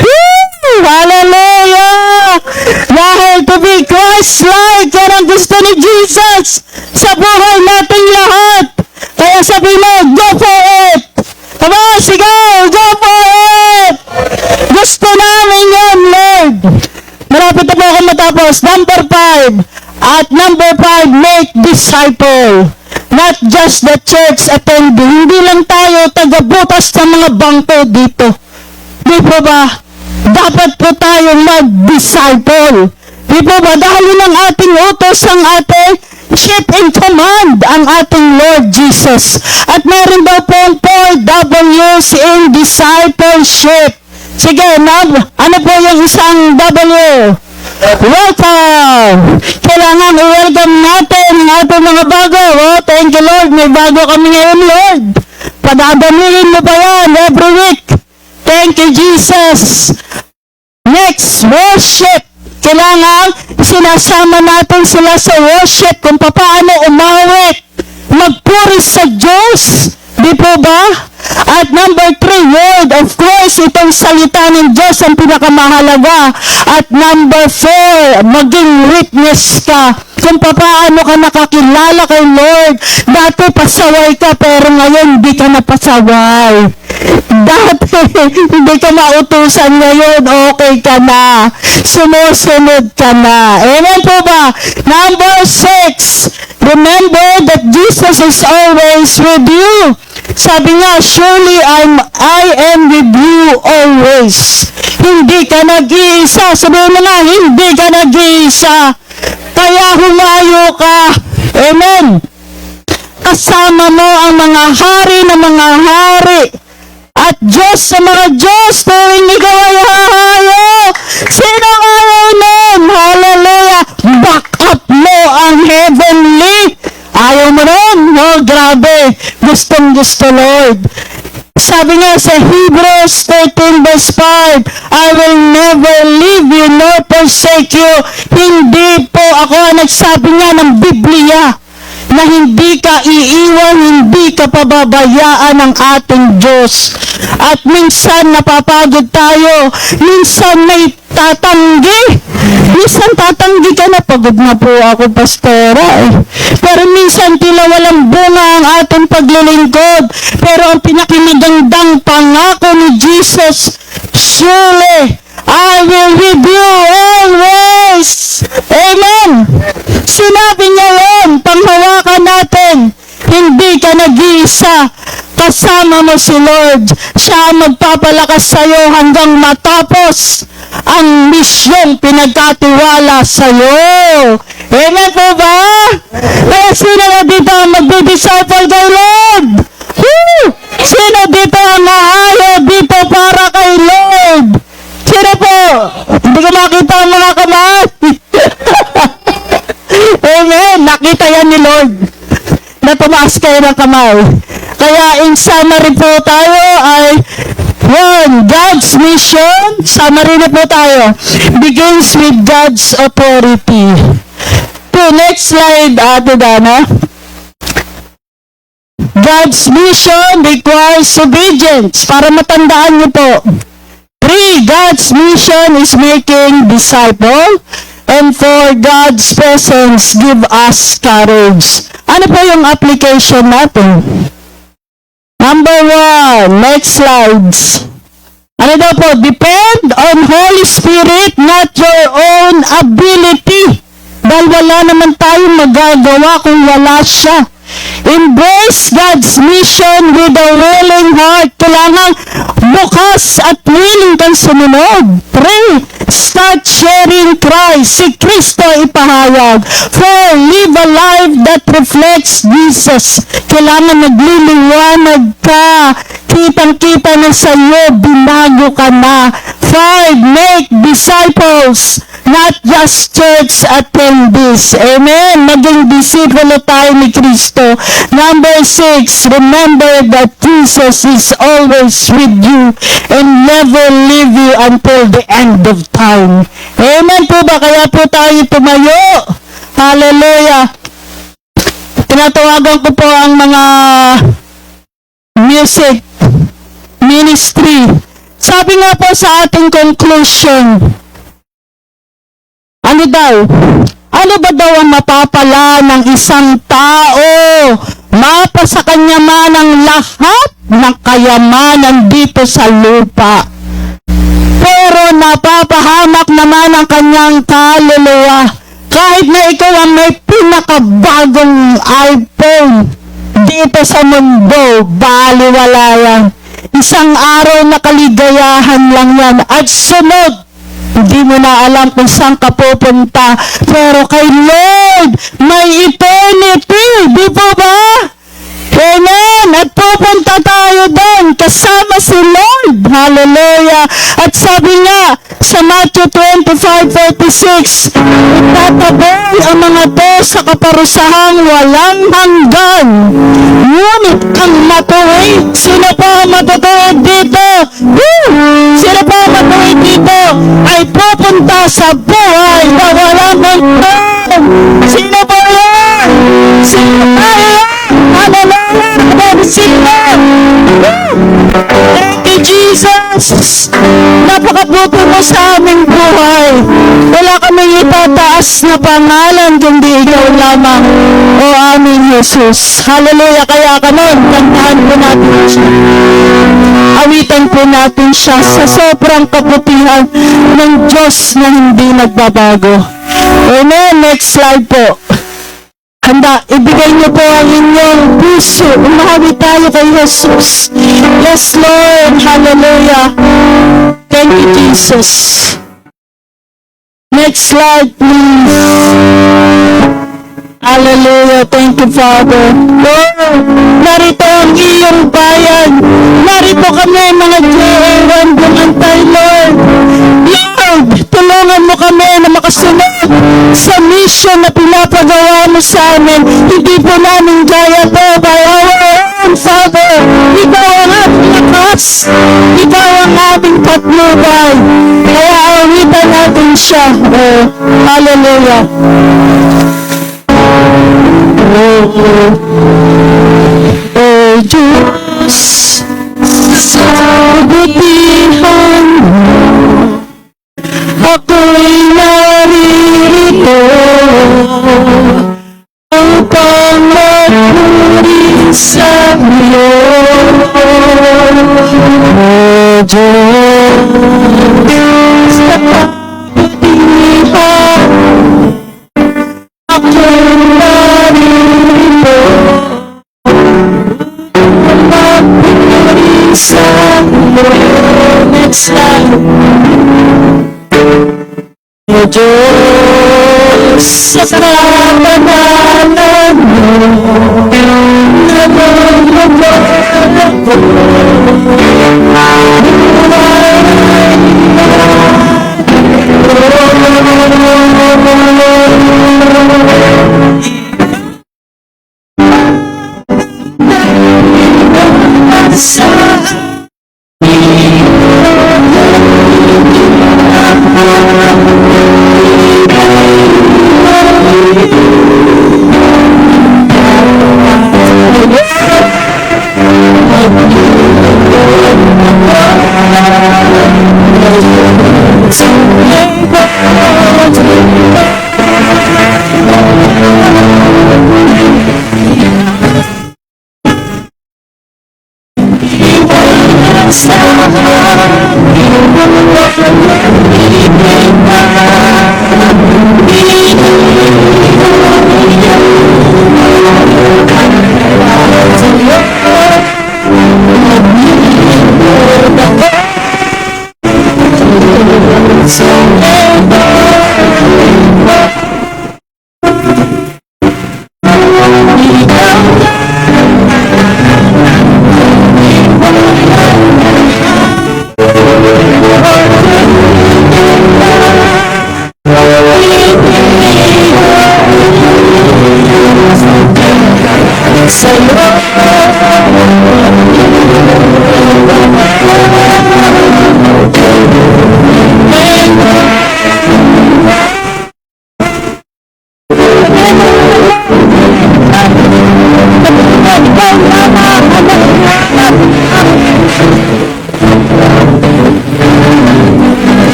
Woo! Hallelujah! Dahil to be Christ-like, yan ang gusto ni Jesus sa buhay nating lahat. Kaya sabi mo, go for it! Come on, sige, go for it! Gusto namin yan, Lord! Malapit na po ako matapos. Number 5. At number 5, make disciple. Not just the church attending. Hindi lang tayo tagabutas ng mga bangko dito. Di po ba? Dapat po tayong mag-disciple. Di po ba? Dahil ng ating utos ang ating chief in command, ang ating Lord Jesus. At meron daw pong 4 W's in discipleship. Sige, ano po yung isang W? Welcome! Kailangan i-welcome natin ang ating mga bago. Oh, thank you Lord, may bago kami ngayon Lord. Padadamihin mo pa yan every week. Thank you Jesus. Next, worship. Kailangan sinasama natin sila sa worship kung paano umawit. Magpuri sa Diyos. Di po ba? At number 3, word. Of course, itong salita ng Diyos ang pinakamahalaga. At number 4, maging witness ka kung paano ka nakakilala kay Lord. Dati pasaway ka, pero ngayon hindi ka na pasaway. Dati hindi ka mautusan, ngayon okay ka na. Sumusunod ka na. Amen po ba? Number 6, remember that Jesus is always with you. Sabi nga, surely I am with you always. Hindi ka nag-iisa. Sabihin mo na, hindi ka nag-iisa. Kaya humayo ka. Amen. Kasama mo ang mga hari ng mga hari. At Diyos sa mga Diyos, tuwing ikaw ay hahayo. Sino ayaw nun? Hallelujah. Back up mo ang heavenly. Ayaw mo nun? Oh, grabe. Gustong gusto, Lord. Sabi nga sa Hebrews 13 verse 5, I will never leave you nor forsake you. Hindi po ako ang nagsabi nga ng Biblia na hindi ka iiwan, hindi ka pababayaan ng ating Diyos. At minsan napapagod tayo, minsan may tatanggi. Minsan tatanggi ka na, pagod na po ako, pastora. Pero minsan tila walang bunga ang ating paglilingkod. Pero ang pinakamagandang pangako ni Jesus, surely I will with you always. Amen. sinabi niya yun, panghawakan natin. Hindi ka nag-iisa. Kasama mo si Lord. Siya ang magpapalakas sa'yo hanggang matapos ang misyong pinagkatiwala sa'yo. Amen po ba? Kaya sino na dito ang magdi-disciple kay Lord? Woo! Sino dito ang maayo dito para kay Lord? Sino po? Hindi ko makita ang mga kamay. Amen. Nakita yan ni Lord na tumaas kayo ng kamay. Kaya in summary po tayo ay 1. God's mission, summary na po tayo, begins with God's authority. 2. Next slide, Ate Dana. God's mission requires obedience. Para matandaan niyo po. 3. God's mission is making disciple. And 4. God's presence give us courage. Ano po yung application natin? Number 1. Next slides. Ano daw po? Depend on Holy Spirit, not your own ability. Dahil wala naman tayong magagawa kung wala siya. Embrace God's mission with a willing heart. Kailangan bukas at willing kang sumunod. 3. Start sharing Christ. Si Kristo ipahayag. 4. Live a life that reflects Jesus. Kailangan nagliliwanag ka. Kitang-kita na sa iyo, binago ka na. 5. Make disciples, not just church attendees. Amen. Maging disipulo tayo ni Kristo. Number 6. Remember that Jesus is always with you and never leave you until the end of time. Amen po ba? Kaya po tayo tumayo. Hallelujah. Tinatawagan ko po ang mga music ministry. Sabi nga po sa ating conclusion, ano daw? Ano ba daw ang mapapala ng isang tao? Mapa sa kanya man ang lahat ng kayamanan dito sa lupa. Pero napapahamak naman ang kanyang kaluluwa. Kahit na ikaw ang may pinakabagong iPhone dito sa mundo, baliwala yan. Isang araw na kaligayahan lang yan. At sunod, hindi mo na alam kung saan ka pupunta. Pero kay Lord, may eternity. Di po ba? Amen. At pupunta tayo doon kasama si Lord. Hallelujah. At sabi nga sa Matthew 25:46, itataboy ang mga to sa kaparusahang walang hanggan. Ngunit ang matuwid, sino pa ang matutuwid dito? Sino pa ang matuwid dito? Ay pupunta sa buhay na walang hanggan. Sino pa yan? Sino pa yan? Hallelujah! Sino? Thank you, Jesus! Napakabuti mo sa aming buhay. Wala kaming itataas na pangalan kundi ikaw lamang, o aming Jesus. Hallelujah! Kaya kanon, kantahan po natin siya. Awitan po natin siya sa sobrang kabutihan ng Diyos na hindi nagbabago. Amen. Next slide po. Handa, ibigay niyo po ang inyong puso. Umahawi tayo kay Jesus. Yes, Lord. Hallelujah. Thank you, Jesus. Next slide, please. Hallelujah. Thank you, Father. Lord, narito ang iyong bayan. Narito kami, mga J.A.1. Bumantay, Lord. Lord, tulungan mo kami na makasunod sa mission na pinapagawa mo sa amin. Hindi po namin kaya to by our own, Father. Ikaw ang aming lakas. Ikaw ang aming patnubay. Kaya awitan natin siya. Hallelujah. Oh Diyos, sa butihan mo, ako'y naririto upang magpuri sa iyo. Oh Diyos, sa butihan mo, ako'y Diyos sa kabanalan mo, nalulubog ako.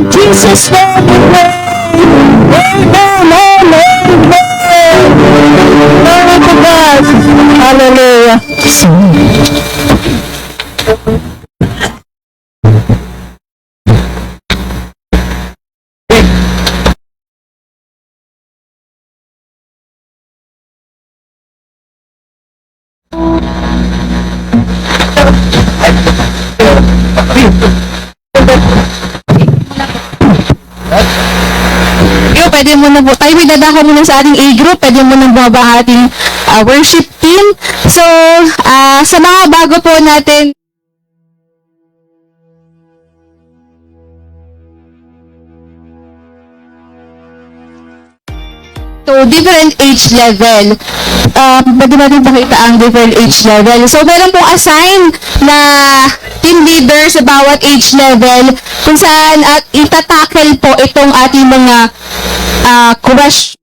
Jesus' name we pray. Amen. Glory to God. Hallelujah. Pwede mo na po, tayo may dadako muna sa ating A-group, pwede mo na bumaba ang ating worship team. So, sa mga bago po natin, to different age level. Pwede natin pakita ang different age level. So, meron pong assign na team leader sa bawat age level kung saan at itatackle po itong ating mga question.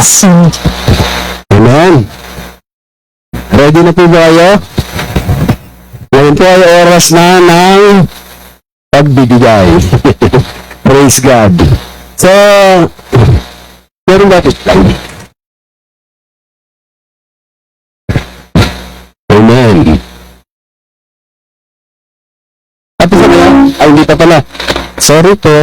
Yes. Amen. Ready na po ba kayo? Ngayon po ay oras na ng pagbibigay. Praise God. So, meron ba ito lang? Amen. Tapos na yan? Ay, hindi pa pala. Sorry po.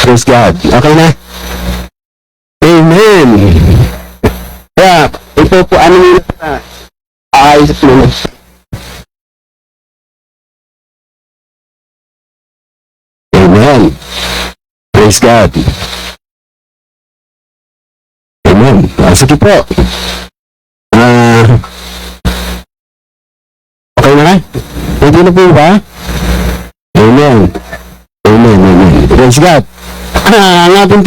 Praise God. Okay na? Amen. Kaya, ito po, ano nyo na? Ayos mo na. Amen. Praise God. Amen. Sige po. Okay na? Hindi na po ba? Amen. Amen. Amen. Praise God. Ang ating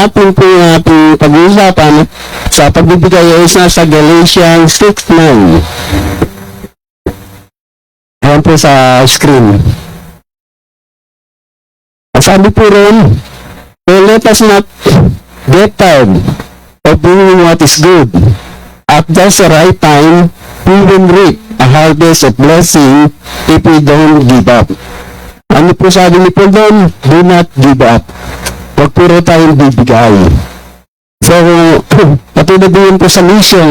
ating pag-uusapan sa pagbibigay ay isa sa Galatians 6:9. Ayan po sa screen. Sabi po ron, so let us not get tired of doing what is good. At just the right time, we will reap a harvest of blessing if we don't give up. Ano po sabi ni Paul doon? Do not give up. Huwag puro tayong bibigay. So, patulad din po sa mission,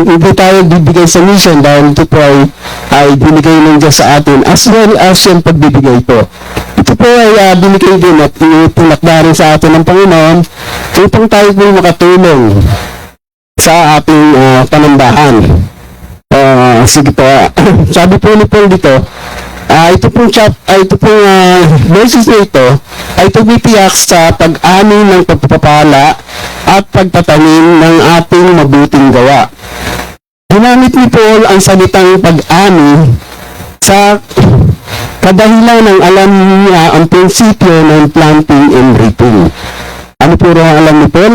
hindi tayo bibigay sa mission dahil ito po ay binigay ng Diyos sa atin as well as yung pagbibigay po. Ito po ay binigay din at itinakda rin sa atin ng Panginoon upang tayo po makatulong sa ating panambahan. Sige po, sabi po ni Paul dito, ito pong verses na ito ay tumitiyak sa pag-ani ng pagpapala at pagtatanim ng ating mabuting gawa. Ginamit ni Paul ang salitang pag-ani sa kadahilan ng alam niya ang prinsipyo ng planting and reaping. Ano po rin ang alam ni Paul?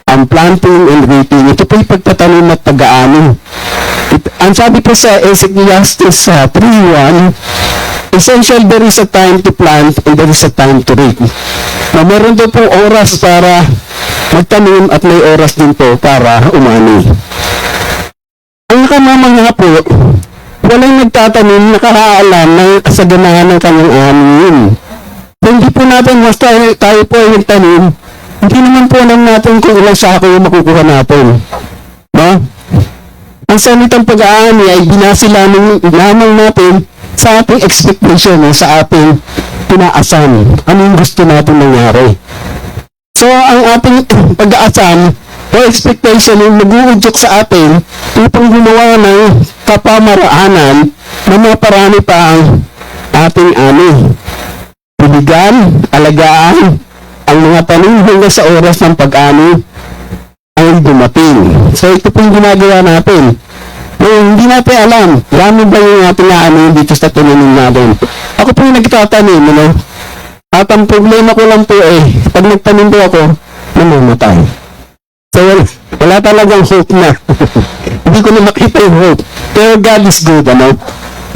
Ang planting and reaping. Ito po yung pagtatanim at pag-aani. Ang sabi po sa Ecclesiastes 3:1, essential, there is a time to plant and there is a time to reap. Na meron daw po oras para magtanim at may oras din po para umani. Ang nakamamangha po, walang nagtatanim nakakaalam ng kasaganahan ng kanyang anin. Hindi po natin, basta tayo po ay nagtanim, hindi naman po alam natin kung ilang sako yung makukuha natin. No? Ang salitang pag-aani ay binase lamang natin sa ating expectation, sa ating pinaasan. Ano yung gusto natin nangyari? So, ang ating pag-aasam o expectation yung mag-uudyok sa atin upang gumawa ng kapamaraanan na maparami pa ang ating ani. Piligan, alagaan, ang mga tanim hanggang sa oras ng pag-ani ay dumating. So, ito pong ginagawa natin. Hindi natin alam, dami ba yung ating ano dito sa tinanim natin. Ako po yung nagtatanim, At ang problema ko lang po pag nagtanim po ako, namamatay. So, wala talagang hope na. Hindi ko na makita yung hope. Pero God is good,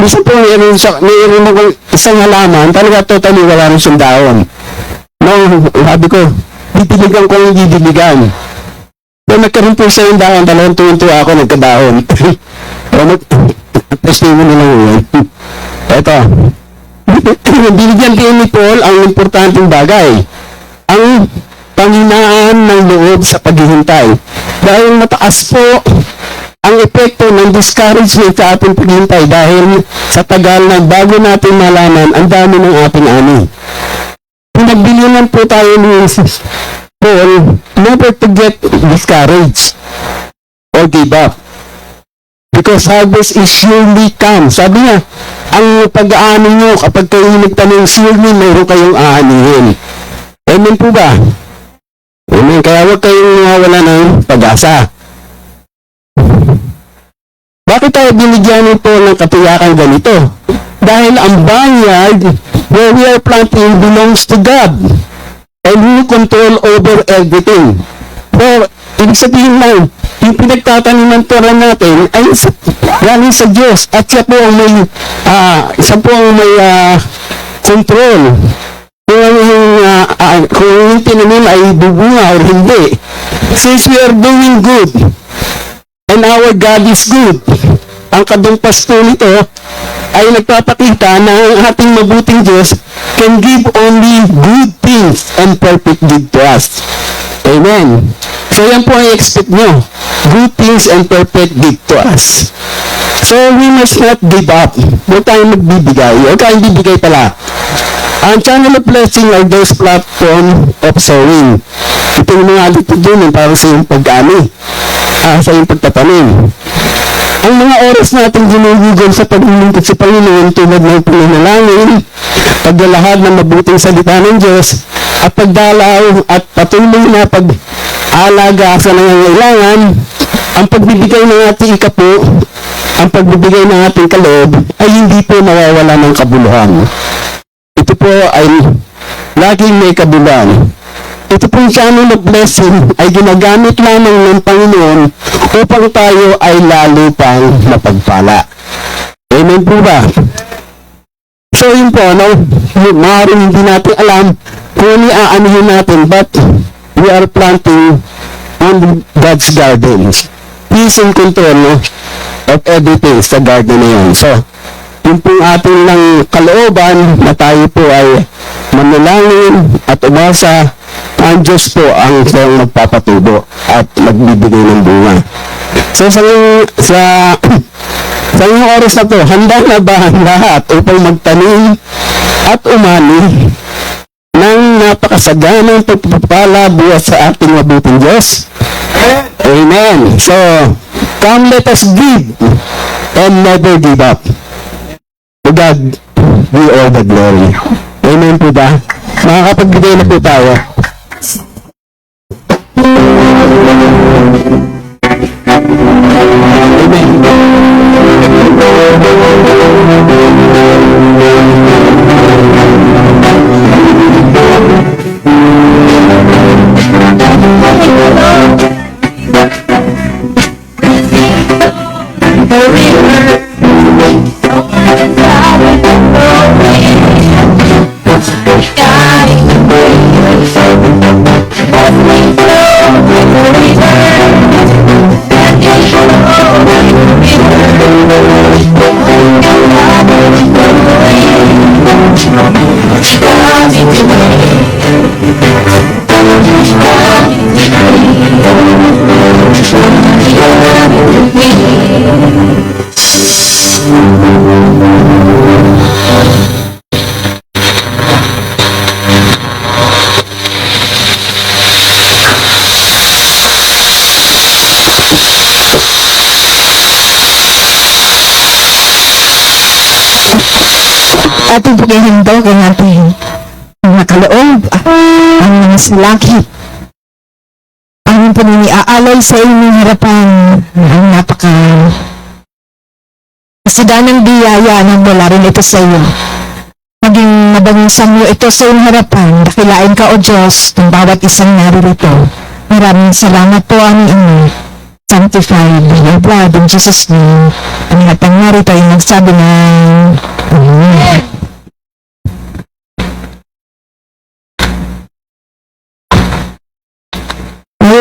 Minsan po, mayroon akong isang halaman, talaga totally wala rin siyang daon. Sabi ko, didiligan ko ang didiligan. So, nagkaroon po sa yung dahon, dalawang tuwing-tuwa ako, nagkadahon. So, testimony lang yun. Ito. Binigyan din ni Paul ang importanteng bagay. Ang panghinaan ng loob sa paghihintay. Dahil mataas po ang epekto ng discouragement sa ating paghihintay dahil sa tagal na bago natin malaman ang dami ng ating ani. Pinagbilinan po tayo ni Paul never to get discouraged or give up. Because harvest is surely come. Sabi niya, ang pag-aani nyo kapag kayo nagtanong, surely mayroon kayong aanihin. Amen po ba? Amen. Kaya huwag kayong wala ng pag-asa. Bakit tayo binigyan nito ng katiyakan ganito? Dahil ang vineyard where we are planting belongs to God. And we control over everything. So, ibig sabihin lang, yung pinagtataniman pera natin ay galing sa Diyos at siya po ang may control kung yung tinanim ay bubunga or hindi. Since we are doing good and our God is good, ang kadumpas po nito ay nagpapakita na ang ating mabuting Diyos can give only good things and perfect good to us. Amen. So yan po ang expect nyo. Good things and perfect good to us. So we must not give up. Huwag tayong magbibigay. Huwag tayong bibigay pala. Ang channel of blessing are those platform of sowing. Ito yung mga alitudunan para sa iyong pag-ani. Sa iyong pagtatanim. Ang mga oras natin ginugugol sa paglilingkod sa Panginoon tulad ng pananalangin, paglalahad ng mabuting salita ng Diyos, at pagdalaw at patuloy na pag-alaga sa nangangailangan, ang pagbibigay ng ating ikapo, ang pagbibigay ng ating kaloob, ay hindi po nawawala ng kabuluhan. Ito po ay laging may kabuluhan. Ito pong channel of blessing ay ginagamit lamang ng Panginoon upang tayo ay lalo pang mapagpala. Amen po ba? So yun po, maaaring hindi natin alam kung ano aanihin natin, but we are planting on God's garden. He is in control of everything sa garden na yun. So, yun pong ating ng kalooban na tayo po ay manalangin at umasa. Ang Diyos po ang siyang magpapatubo at magbibigay ng bunga. So sa ngayong oras na to, handa na ba ang lahat upang magtanim at umani ng napakasaganang pagpapala buhat sa ating mabuting Diyos? Amen. So, come let us give and never give up. To God be all the glory. Amen po ba? Makakapagbigay na po tayo. Ating paghihindo kay natin mga kaloob, ang mga silakip. Ang paniniaalay sa inyong harapan ang napaka kasaganang biyaya ng mula rin ito sa iyo. Maging mabangisan mo ito sa iyong harapan, dakilain ka o Diyos ng bawat isang naririto. Maraming salamat po aming inyo. Sanctified by your blood in Jesus' name. Ang lahat ng narito ay nagsabi ng Amen.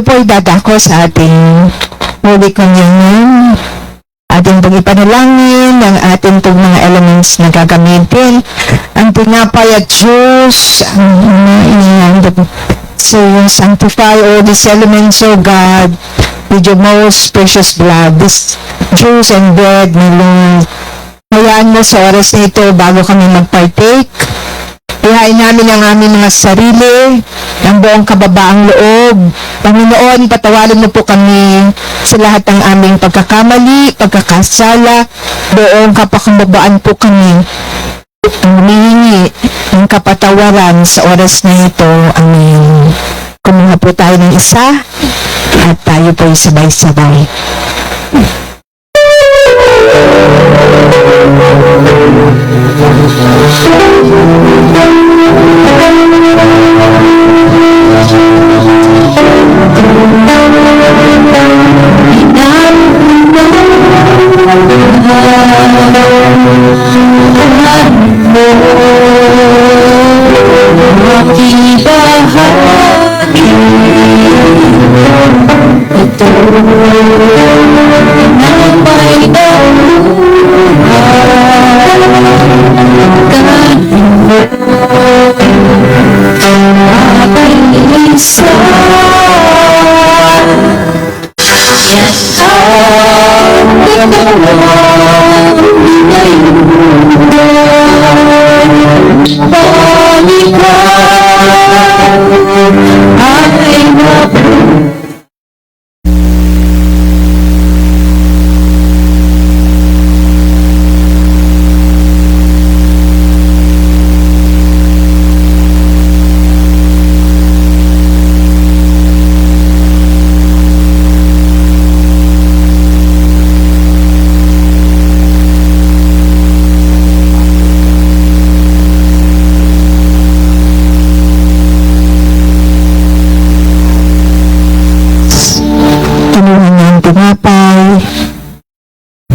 tayo po dadako sa ating Holy Communion. Ating pong ipanalangin ang ating pong mga elements na gagamitin. Ang tinapay at juice, so sanctify all these elements, O God, with your most precious blood. This juice and bread, my Lord. Hayaan mo sa oras na ito bago kami mag-partake. Ihain namin ang aming mga sarili, ng buong kababaang loob. Panginoon, patawarin mo po kami sa lahat ng aming pagkakamali, pagkakasala, buong kapakababaan po kami. Humihingi ng kapatawaran sa oras na ito. Amen. Kumuha po tayo ng isa at tayo po sabay-sabay.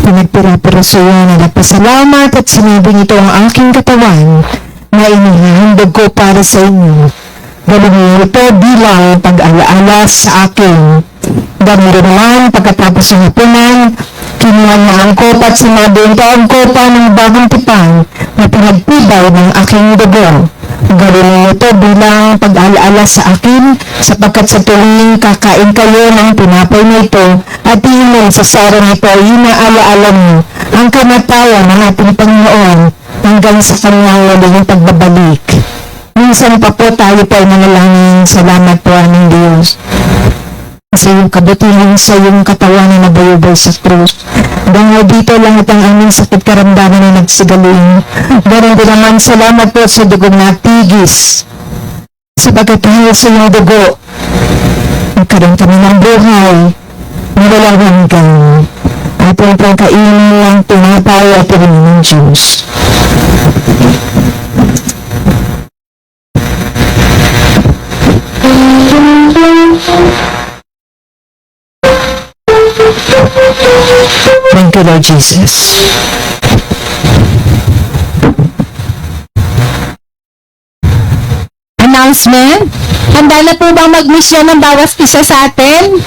Pinagpira-piraso na nagpasalamat at sinabing ito ang aking katawan na inihandog ko para sa inyo. Gawin ito bilang pag-alaala sa akin. Gawin rin naman pagkatapos ng hapunan, kinuha niya ang kopa at sinabi ito ang kopa ng bagong tipan na pinagtibay ng aking dugo. Gawin niyo ito bilang pag-alaala sa akin sapagkat sa tuwing kakain kayo ng tinapay na ito at iinom sa sarang ito, inaalaala niyo ang kamatayan ng ating Panginoon hanggang sa kanyang walang pagbabalik. Minsan pa po tayo po ay manalangin, salamat po aming Diyos sa iyong kabutihan sa iyong katawan na nabayubay sa krus. Dahil dito lang ang aming sakit karamdaman na nagsigaling. Ganun din naman salamat po sa dugo na tigis. Sapagkat dahil sa iyong dugo, nagkaroon kami ng buhay na walang hanggan. Atin pong kainin ng tinapay at rin ng Diyos. Thank you, Lord Jesus. Announcement? Handa na po bang mag-mission ng bawat isa sa atin?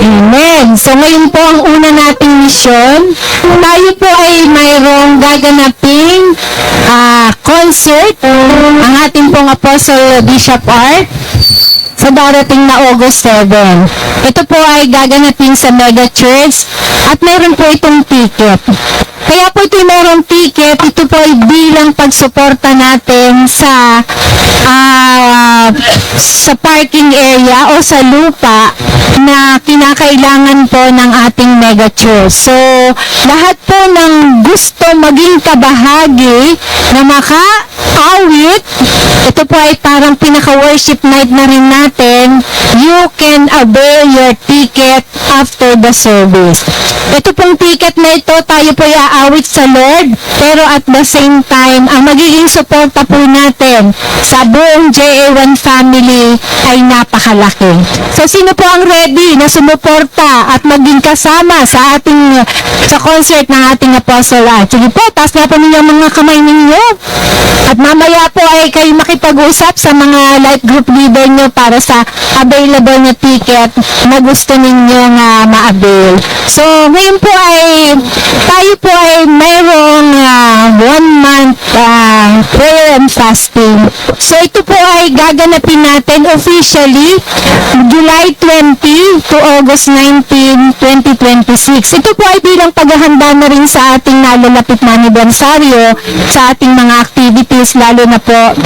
Amen. So ngayon po ang una nating mission. Tayo po ay mayroong gaganaping concert. Ang ating pong Apostle Bishop Art sa darating na August 7. Ito po ay gaganapin sa Mega Church at mayroon po itong ticket. Kaya po ito mayroong ticket, ito po ay bilang pagsuporta natin sa parking area o sa lupa na kinakailangan po ng ating Mega Church. So, lahat po ng gusto maging kabahagi na maka-awit, ito po ay parang pinaka-worship night na rin natin, you can avail your ticket after the service. Ito pong ticket na ito, tayo po iaawit sa Lord, pero at the same time, ang magiging suporta po natin sa buong JA1 family ay napakalaki. So, sino po ang ready na sumuporta at maging kasama sa ating sa concert ng ating Apostle Art? Sige po, taas na po ninyo ang mga kamay ninyo. At mamaya po ay kayo makipag-usap sa mga life group leader nyo para sa available na ticket na gusto ninyo nga ma-avail. So, ngayon po ay tayo po ay mayroong 1 month prayer and fasting. So, ito po ay gaganapin natin officially July 20 to August 19, 2026. Ito po ay bilang paghahanda na rin sa ating nalalapit na anibersaryo, sa ating mga activities, lalo na po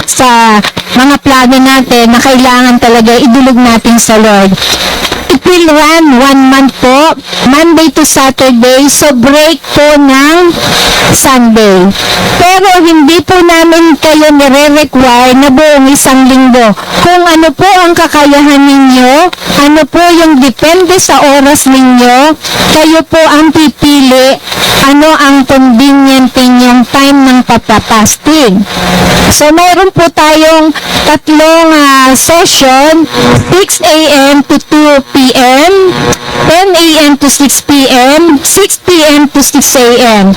sa mga plano natin na kailangan talaga idulog natin sa Lord. It will run 1 month po, Monday to Saturday, so break po ng Sunday. Pero hindi po namin kayo nire-require na buong 1 linggo. Kung ano po ang kakayahan ninyo, ano po yung depende sa oras ninyo, kayo po ang pipili ano ang convenient ninyong time ng papapasting. So, mayroon po tayong tatlong session, 6 a.m. to 2 p.m., 10 a.m. to 6 p.m., 6 p.m. to 6 a.m.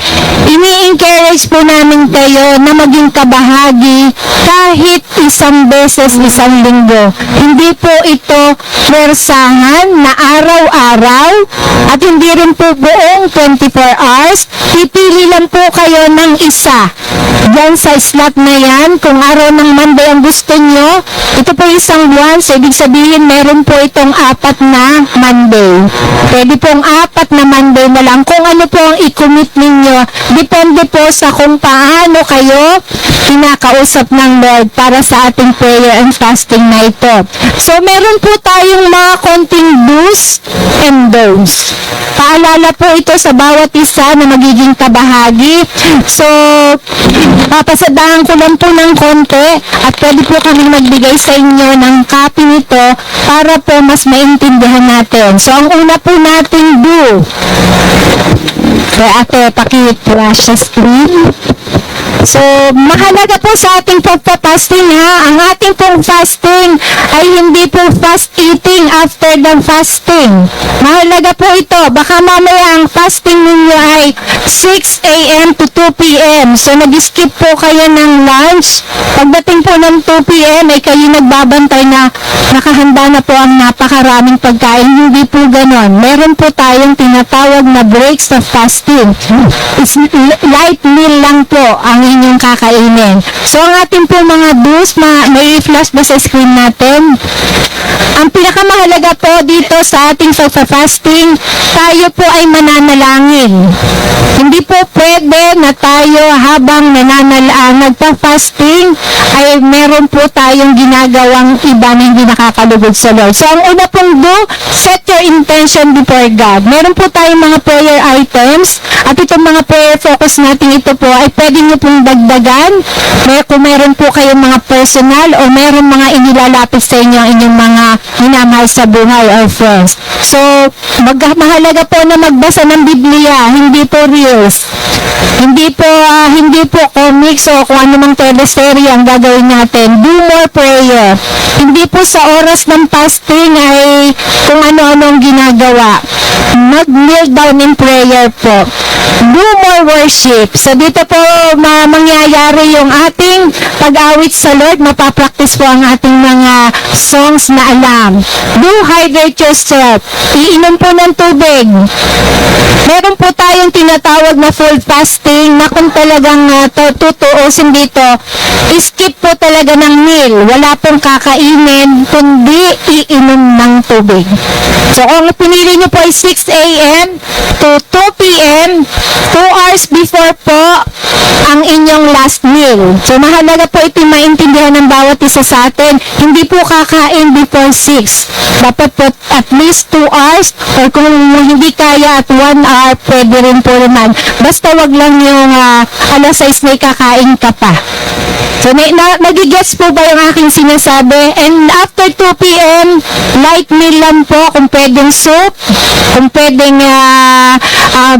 Ini-encourage po namin kayo na maging kabahagi kahit 1 beses 1 linggo. Hindi po ito pwersahan na araw-araw at hindi rin po buong 24 hours. Pipili lang po kayo ng isa. Diyan sa slot na yan, kung araw ng Monday ang gusto nyo, ito po 1 buwan, so ibig sabihin meron po itong 4 na Monday. Pwede pong 4 na Monday na lang. Kung ano po ang i-commit ninyo, depende po sa kung paano kayo kinakausap ng Lord para sa ating prayer and fasting na ito. So, meron po tayong mga konting do's and don'ts. Paalala po ito sa bawat isa na magiging kabahagi. So, papasadahan ko lang po ng konti at pwede po kami magbigay sa inyo ng copy nito para po mas maintindihan natin. So, ang una po nating do. Kaya ate, paki-flash sa screen. So, mahalaga po sa ating pagpa-fasting ha. Ang ating pong fasting ay hindi po fast eating after the fasting. Mahalaga po ito. Baka mamaya ang fasting ninyo ay 6 a.m. to 2 p.m. So, nag-skip po kayo ng lunch. Pagdating po ng 2 p.m. ay kayo nagbabantay na nakahanda na po ang napakaraming pagkain. Hindi po ganon. Meron po tayong tinatawag na breaks of fasting. It's light meal lang po ang inyong kakainin. So, ang ating po mga do's, may flash ba sa screen natin? Ang pinakamahalaga po dito sa ating fasting, tayo po ay mananalangin. Hindi po pwede na tayo habang nagpa-fasting ay meron po tayong ginagawang iba na hindi nakakalugod sa Lord. So, ang una pong do, set your intention before God. Meron po tayong mga prayer items at itong mga prayer focus natin ito po ay pwede nyo pong dagdagan. Kung meron po kayong mga personal o meron mga inilalapit sa inyo ang inyong mga minamahal sa buhay or friends. So, mahalaga po na magbasa ng Biblia, hindi po reels. Hindi po comics o kung ano mang teleserye ang gagawin natin. Do more prayer. Hindi po sa oras ng fasting ay kung ano-ano ang ginagawa. Mag-kneel down in prayer po. Do more worship. So, dito po mangyayari yung ating pag-awit sa Lord. Mapapractice po ang ating mga songs na alam. Do hydrate yourself. Iinom po ng tubig. Meron po tayong tinatawag na full fasting na kung talagang tutuusin dito, skip po talaga ng meal. Wala pong kakainin, kundi iinom ng tubig. So, kung pinili nyo po ay 6 a.m. to 2 p.m., 2 hours before po ang inyong last meal. So, mahalaga po ito maintindihan ng bawat isa sa atin. Hindi po kakain before 6. Dapat po at least 2 hours or kung hindi kaya at 1 hour, pwede rin po naman. Basta wag lang yung alas 6 may kakain ka pa. So, nagigets po ba yung aking sinasabi? And after 2 p.m., light meal lang po, kung pwedeng soup, kung pwedeng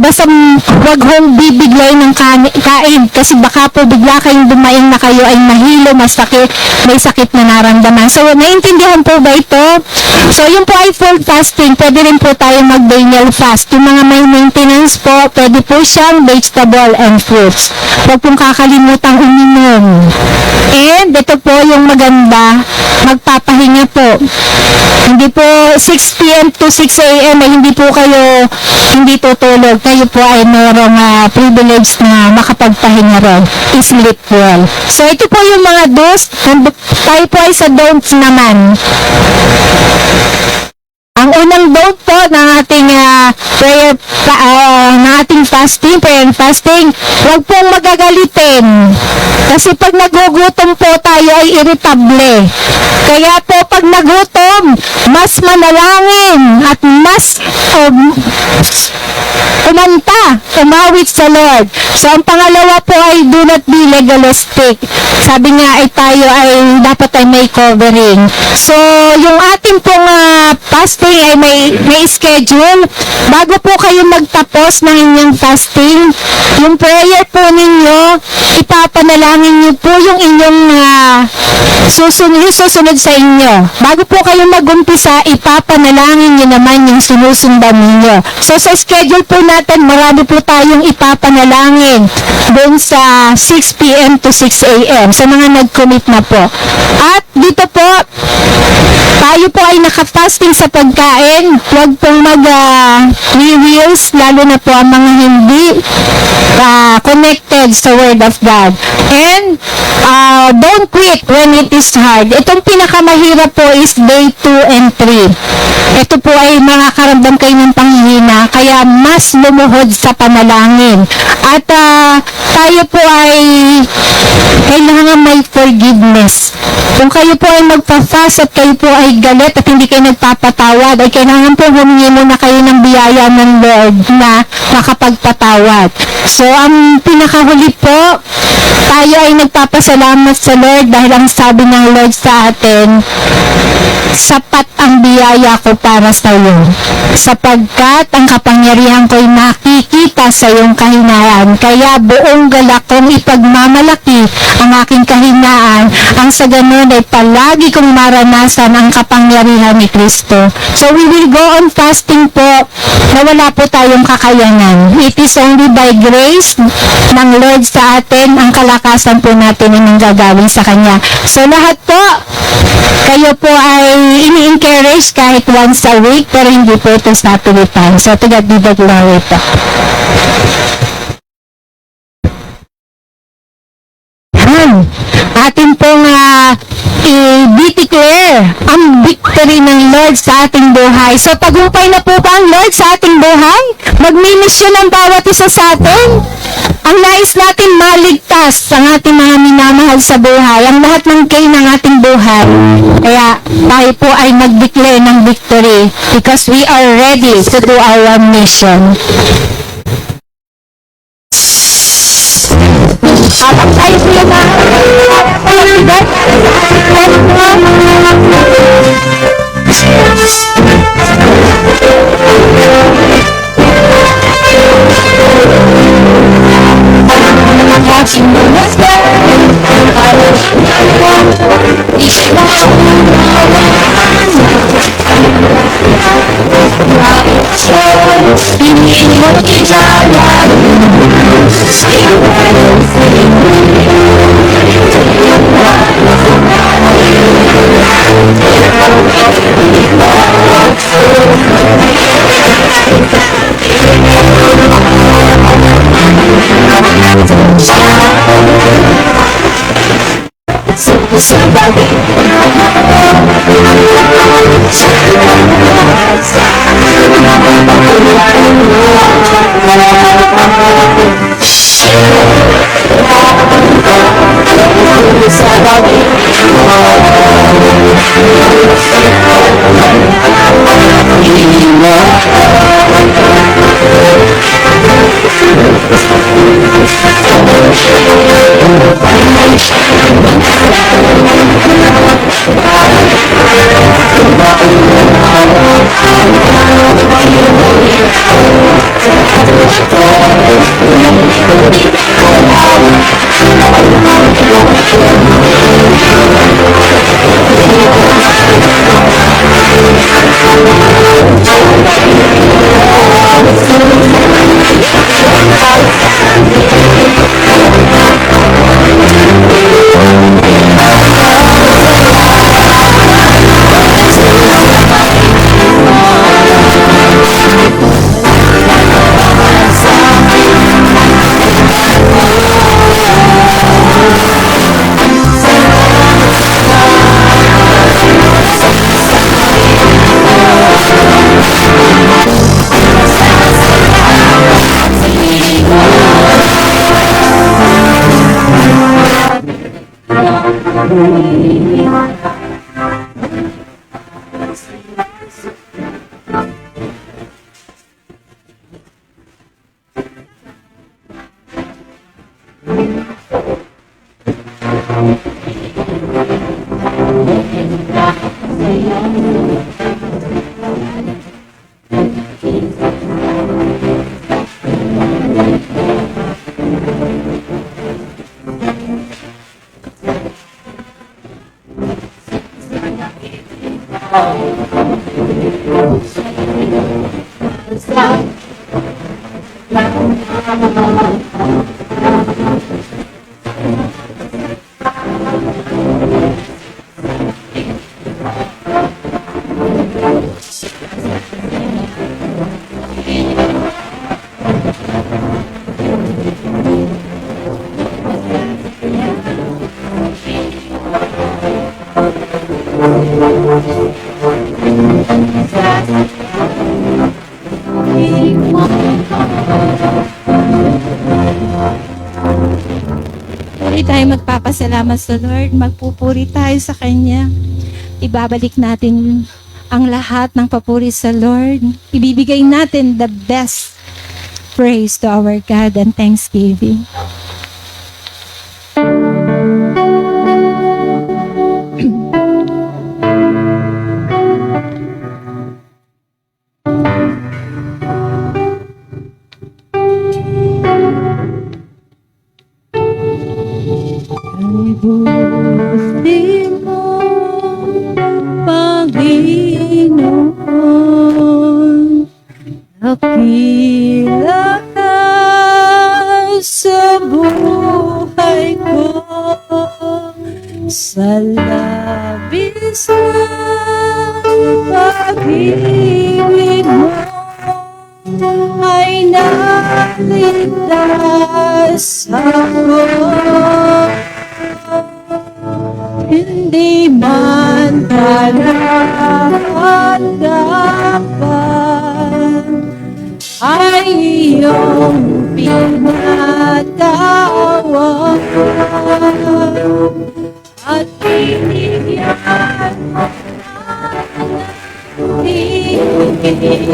basta wag hong bibigay ng kain kasi baka baka po bigla kayong dumaing na kayo ay mahilo, masakit, may sakit na naramdaman. So, naintindihan po ba ito? So, yun po ay full fasting. Pwede rin po tayo mag-Daniel fast. Yung mga may maintenance po, pwede po siyang vegetable and fruits. Huwag pong kakalimutang uminom. And ito po yung maganda, magpapahinga po. Hindi po 6 p.m. to 6 a.m. ay hindi po kayo hindi tutulog. Kayo po ay merong privilege na makapagpahinga ron. Sleep well. So ito po yung mga do's. Tayo po ay sa don'ts naman. Ang unang don't po ng ating prayer, ng ating fasting, prayer and fasting, huwag pong magagalitin. Kasi pag nagugutom po tayo ay irritable. Kaya po pag nagutom, mas manalangin at mas umawit sa Lord. So ang pangalawa po ay do not be legalistic. Sabi nga ay tayo ay dapat ay may covering. So yung ating pong fasting ay may schedule. Bago po kayo magtapos ng inyong fasting, yung prayer po ninyo, ipapanalangin niyo po yung inyong susunod sa inyo. Bago po kayo mag-umpisa, ipapanalangin niyo naman yung sinusundan ninyo. So sa schedule po natin, marami po tayong ipapanalangin doon sa 6 p.m. to 6 a.m. sa mga nag-commit na po. At dito po, tayo po ay nakafasting sa pagkain. Huwag pong mag-reels, lalo na po ang mga hindi connected sa Word of God. And don't quit when it is hard. Itong pinakamahirap po is day 2 and 3. Ito po ay makakaramdam kayo ng panghihina, kaya mas lumuhod sa panalangin. At tayo po ay kailangan may forgiveness. Kung kayo po ay magpa-fast at kayo po ay galit at hindi kayo nagpapatawad, ay kailangan po humingi muna kayo ng biyaya ng Lord na makapagpatawad. So, ang pinakahuli po, tayo ay nagpapasalamat sa Lord dahil ang sabi ng Lord sa atin, sapat ang biyaya ko para sa iyo, sapagkat ang kapangyarihan ko'y nakikita sa iyong kahinaan. Kaya buong galak kong ipagmamalaki ang aking kahinaan, ang sa ganun ay palagi kong maranasan ang kapangyarihan ni Kristo. So we will go on fasting po na wala po tayong kakayanan. It is only by grace ng Lord sa atin, ang kalakasan po natin ang gagawin sa Kanya. So lahat po, kayo po ay ini-encourage kahit once a week, pero hindi po ito sa pilitan. So to God be the glory po. Atin pong i-declare ang victory ng Lord sa ating buhay. So, tagumpay na po ba ang Lord sa ating buhay? Magmimisyon ang bawat isa sa atin. Ang nais natin maligtas ang ating mga minamahal sa buhay, ang lahat ng kain ng ating buhay. Kaya, tayo po ay mag-declare ng victory because we are ready to do our mission. Habang tayo po yung Puri tayo magpapasalamat sa Lord, magpupuri tayo sa Kanya. Ibabalik natin ang lahat ng papuri sa Lord. Ibibigay natin the best praise to our God and thanksgiving. Buti mo, Panginoon, nakila ka sa buhay ko, sa labis ng pag-ibig mo ay naligtas ako. Hindi man kalagapan ay iyong pinatawan at binigyan mo ng higit.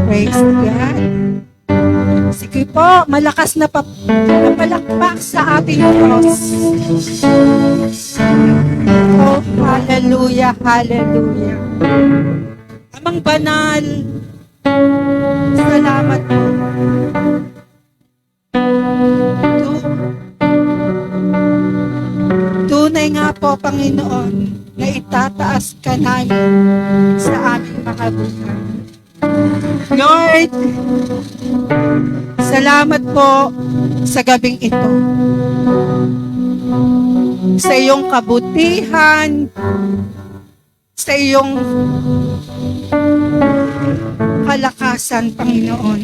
Praise God. Sige po, malakas na palakpak sa ating Diyos. Oh, hallelujah, hallelujah. Amang banal, salamat po. Tunay nga po, Panginoon, na itataas ka namin sa aming mga buhay. Lord, sa Salamat po sa gabing ito. Sa iyong kabutihan, sa iyong kalakasan, Panginoon.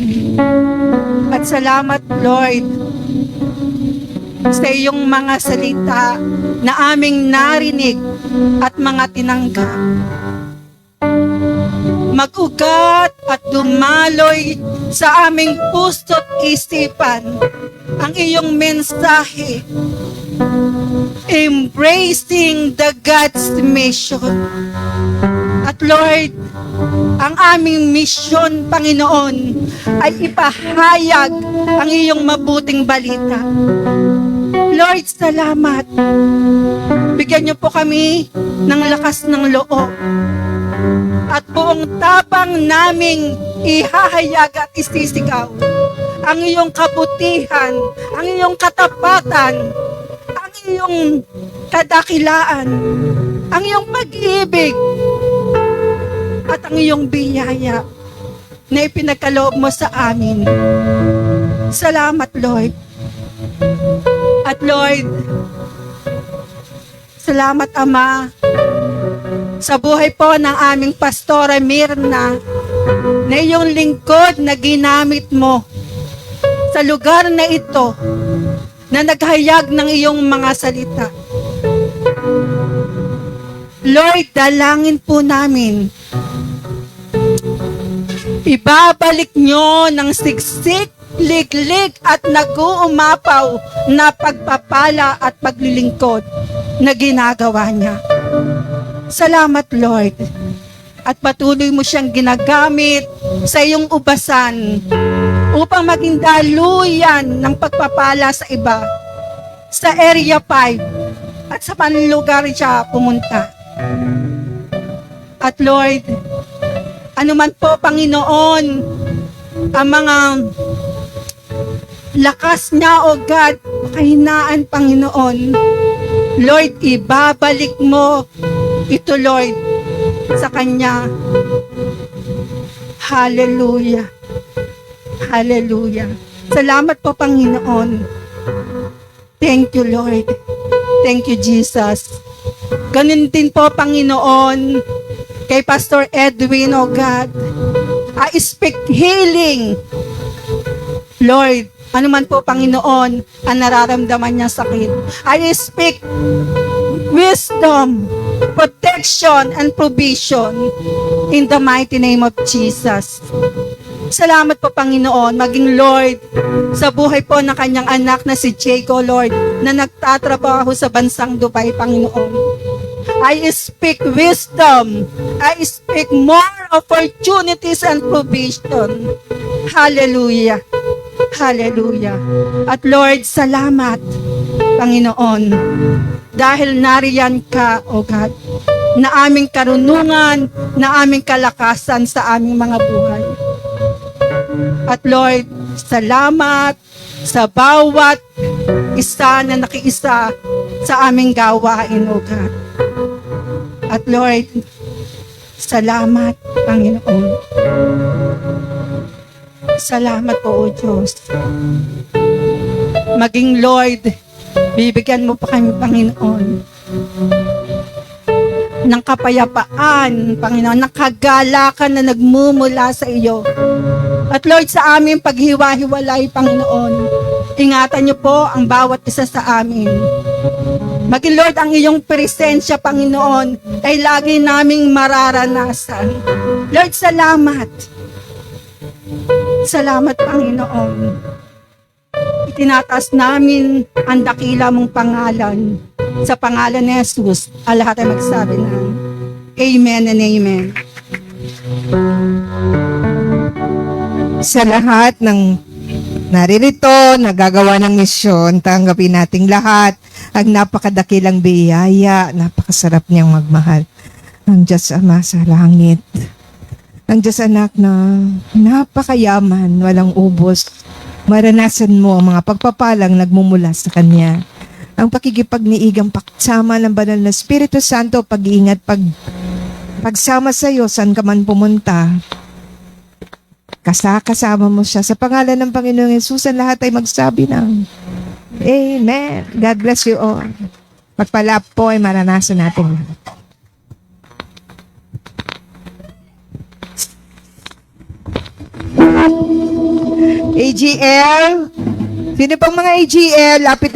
At salamat, Lord, sa iyong mga salita na aming narinig at mga tinanggap. Mag-ugat at dumaloy sa aming puso't isipan ang iyong mensahe, embracing the God's mission. At Lord, ang aming mission, Panginoon, ay ipahayag ang iyong mabuting balita. Lord, salamat. Bigyan niyo po kami ng lakas ng loob at buong tapang naming ihahayag at isisigaw ang iyong kabutihan, ang iyong katapatan, ang iyong kadakilaan, ang iyong pag-ibig, at ang iyong biyaya na ipinagkaloob mo sa amin. Salamat, Lord. At Lord, salamat, Ama, sa buhay po ng aming Pastora Mirna, na iyong lingkod na ginamit mo sa lugar na ito, na naghayag ng iyong mga salita. Lord, dalangin po namin, ibabalik nyo ng siksik, liglig at nag-uumapaw na pagpapala at paglilingkod na ginagawa niya. Salamat, Lord. At patuloy mo siyang ginagamit sa iyong ubasan upang maging daluyan ng pagpapala sa iba, sa Area 5 at sa panlugar siya pumunta. At Lord, anuman po, Panginoon, ang mga lakas niya, O God, kahinaan, Panginoon, Lord, ibabalik mo ito, Lord, sa Kanya. Hallelujah. Hallelujah. Salamat po, Panginoon. Thank you, Lord. Thank you, Jesus. Ganun din po, Panginoon, kay Pastor Edwin, O God. I speak healing. Lord, ano man po, Panginoon, ang nararamdaman niya sakit. I speak wisdom, protection, and provision in the mighty name of Jesus. Salamat po, Panginoon, maging Lord, sa buhay po ng kanyang anak na si Jaco, Lord, na nagtatrabaho sa bansang Dubai, Panginoon. I speak wisdom. I speak more opportunities and provision. Hallelujah. Hallelujah. At Lord, salamat, Panginoon, dahil nariyan ka, O God, na aming karunungan, na aming kalakasan sa aming mga buhay. At Lord, salamat sa bawat isa na nakiisa sa aming gawain, O God. At Lord, salamat, Panginoon. Salamat po, O Diyos. Maging Lord, bibigyan mo pa kami, Panginoon, ng kapayapaan, Panginoon, ng kagalakan na nagmumula sa iyo. At Lord, sa aming paghiwa-hiwalay, Panginoon, ingatan niyo po ang bawat isa sa amin. Maging Lord, ang iyong presensya, Panginoon, ay lagi naming mararanasan. Lord, salamat. Salamat, Panginoon. Itinataas namin ang dakila mong pangalan. Sa pangalan ni Jesus, ang lahat ay magsabi na Amen and Amen. Sa lahat ng naririto, nagagawa ng misyon, tanggapin nating lahat ang napakadakilang biyaya, napakasarap niyang magmahal ng Diyos Ama sa langit. Ang Diyos Anak na napakayaman, walang ubos. Maranasan mo ang mga pagpapalang nagmumula sa Kanya. Ang pakikipagniigang pagsama ng banal na Espiritu Santo, pag-iingat, pagsama sa iyo, saan ka man pumunta. kasama mo siya. Sa pangalan ng Panginoong Yesus, ang lahat ay magsabi ng Amen. God bless you all. Pagpalap po ay maranasan natin lahat. AGL? Sino pang mga AGL? Lapit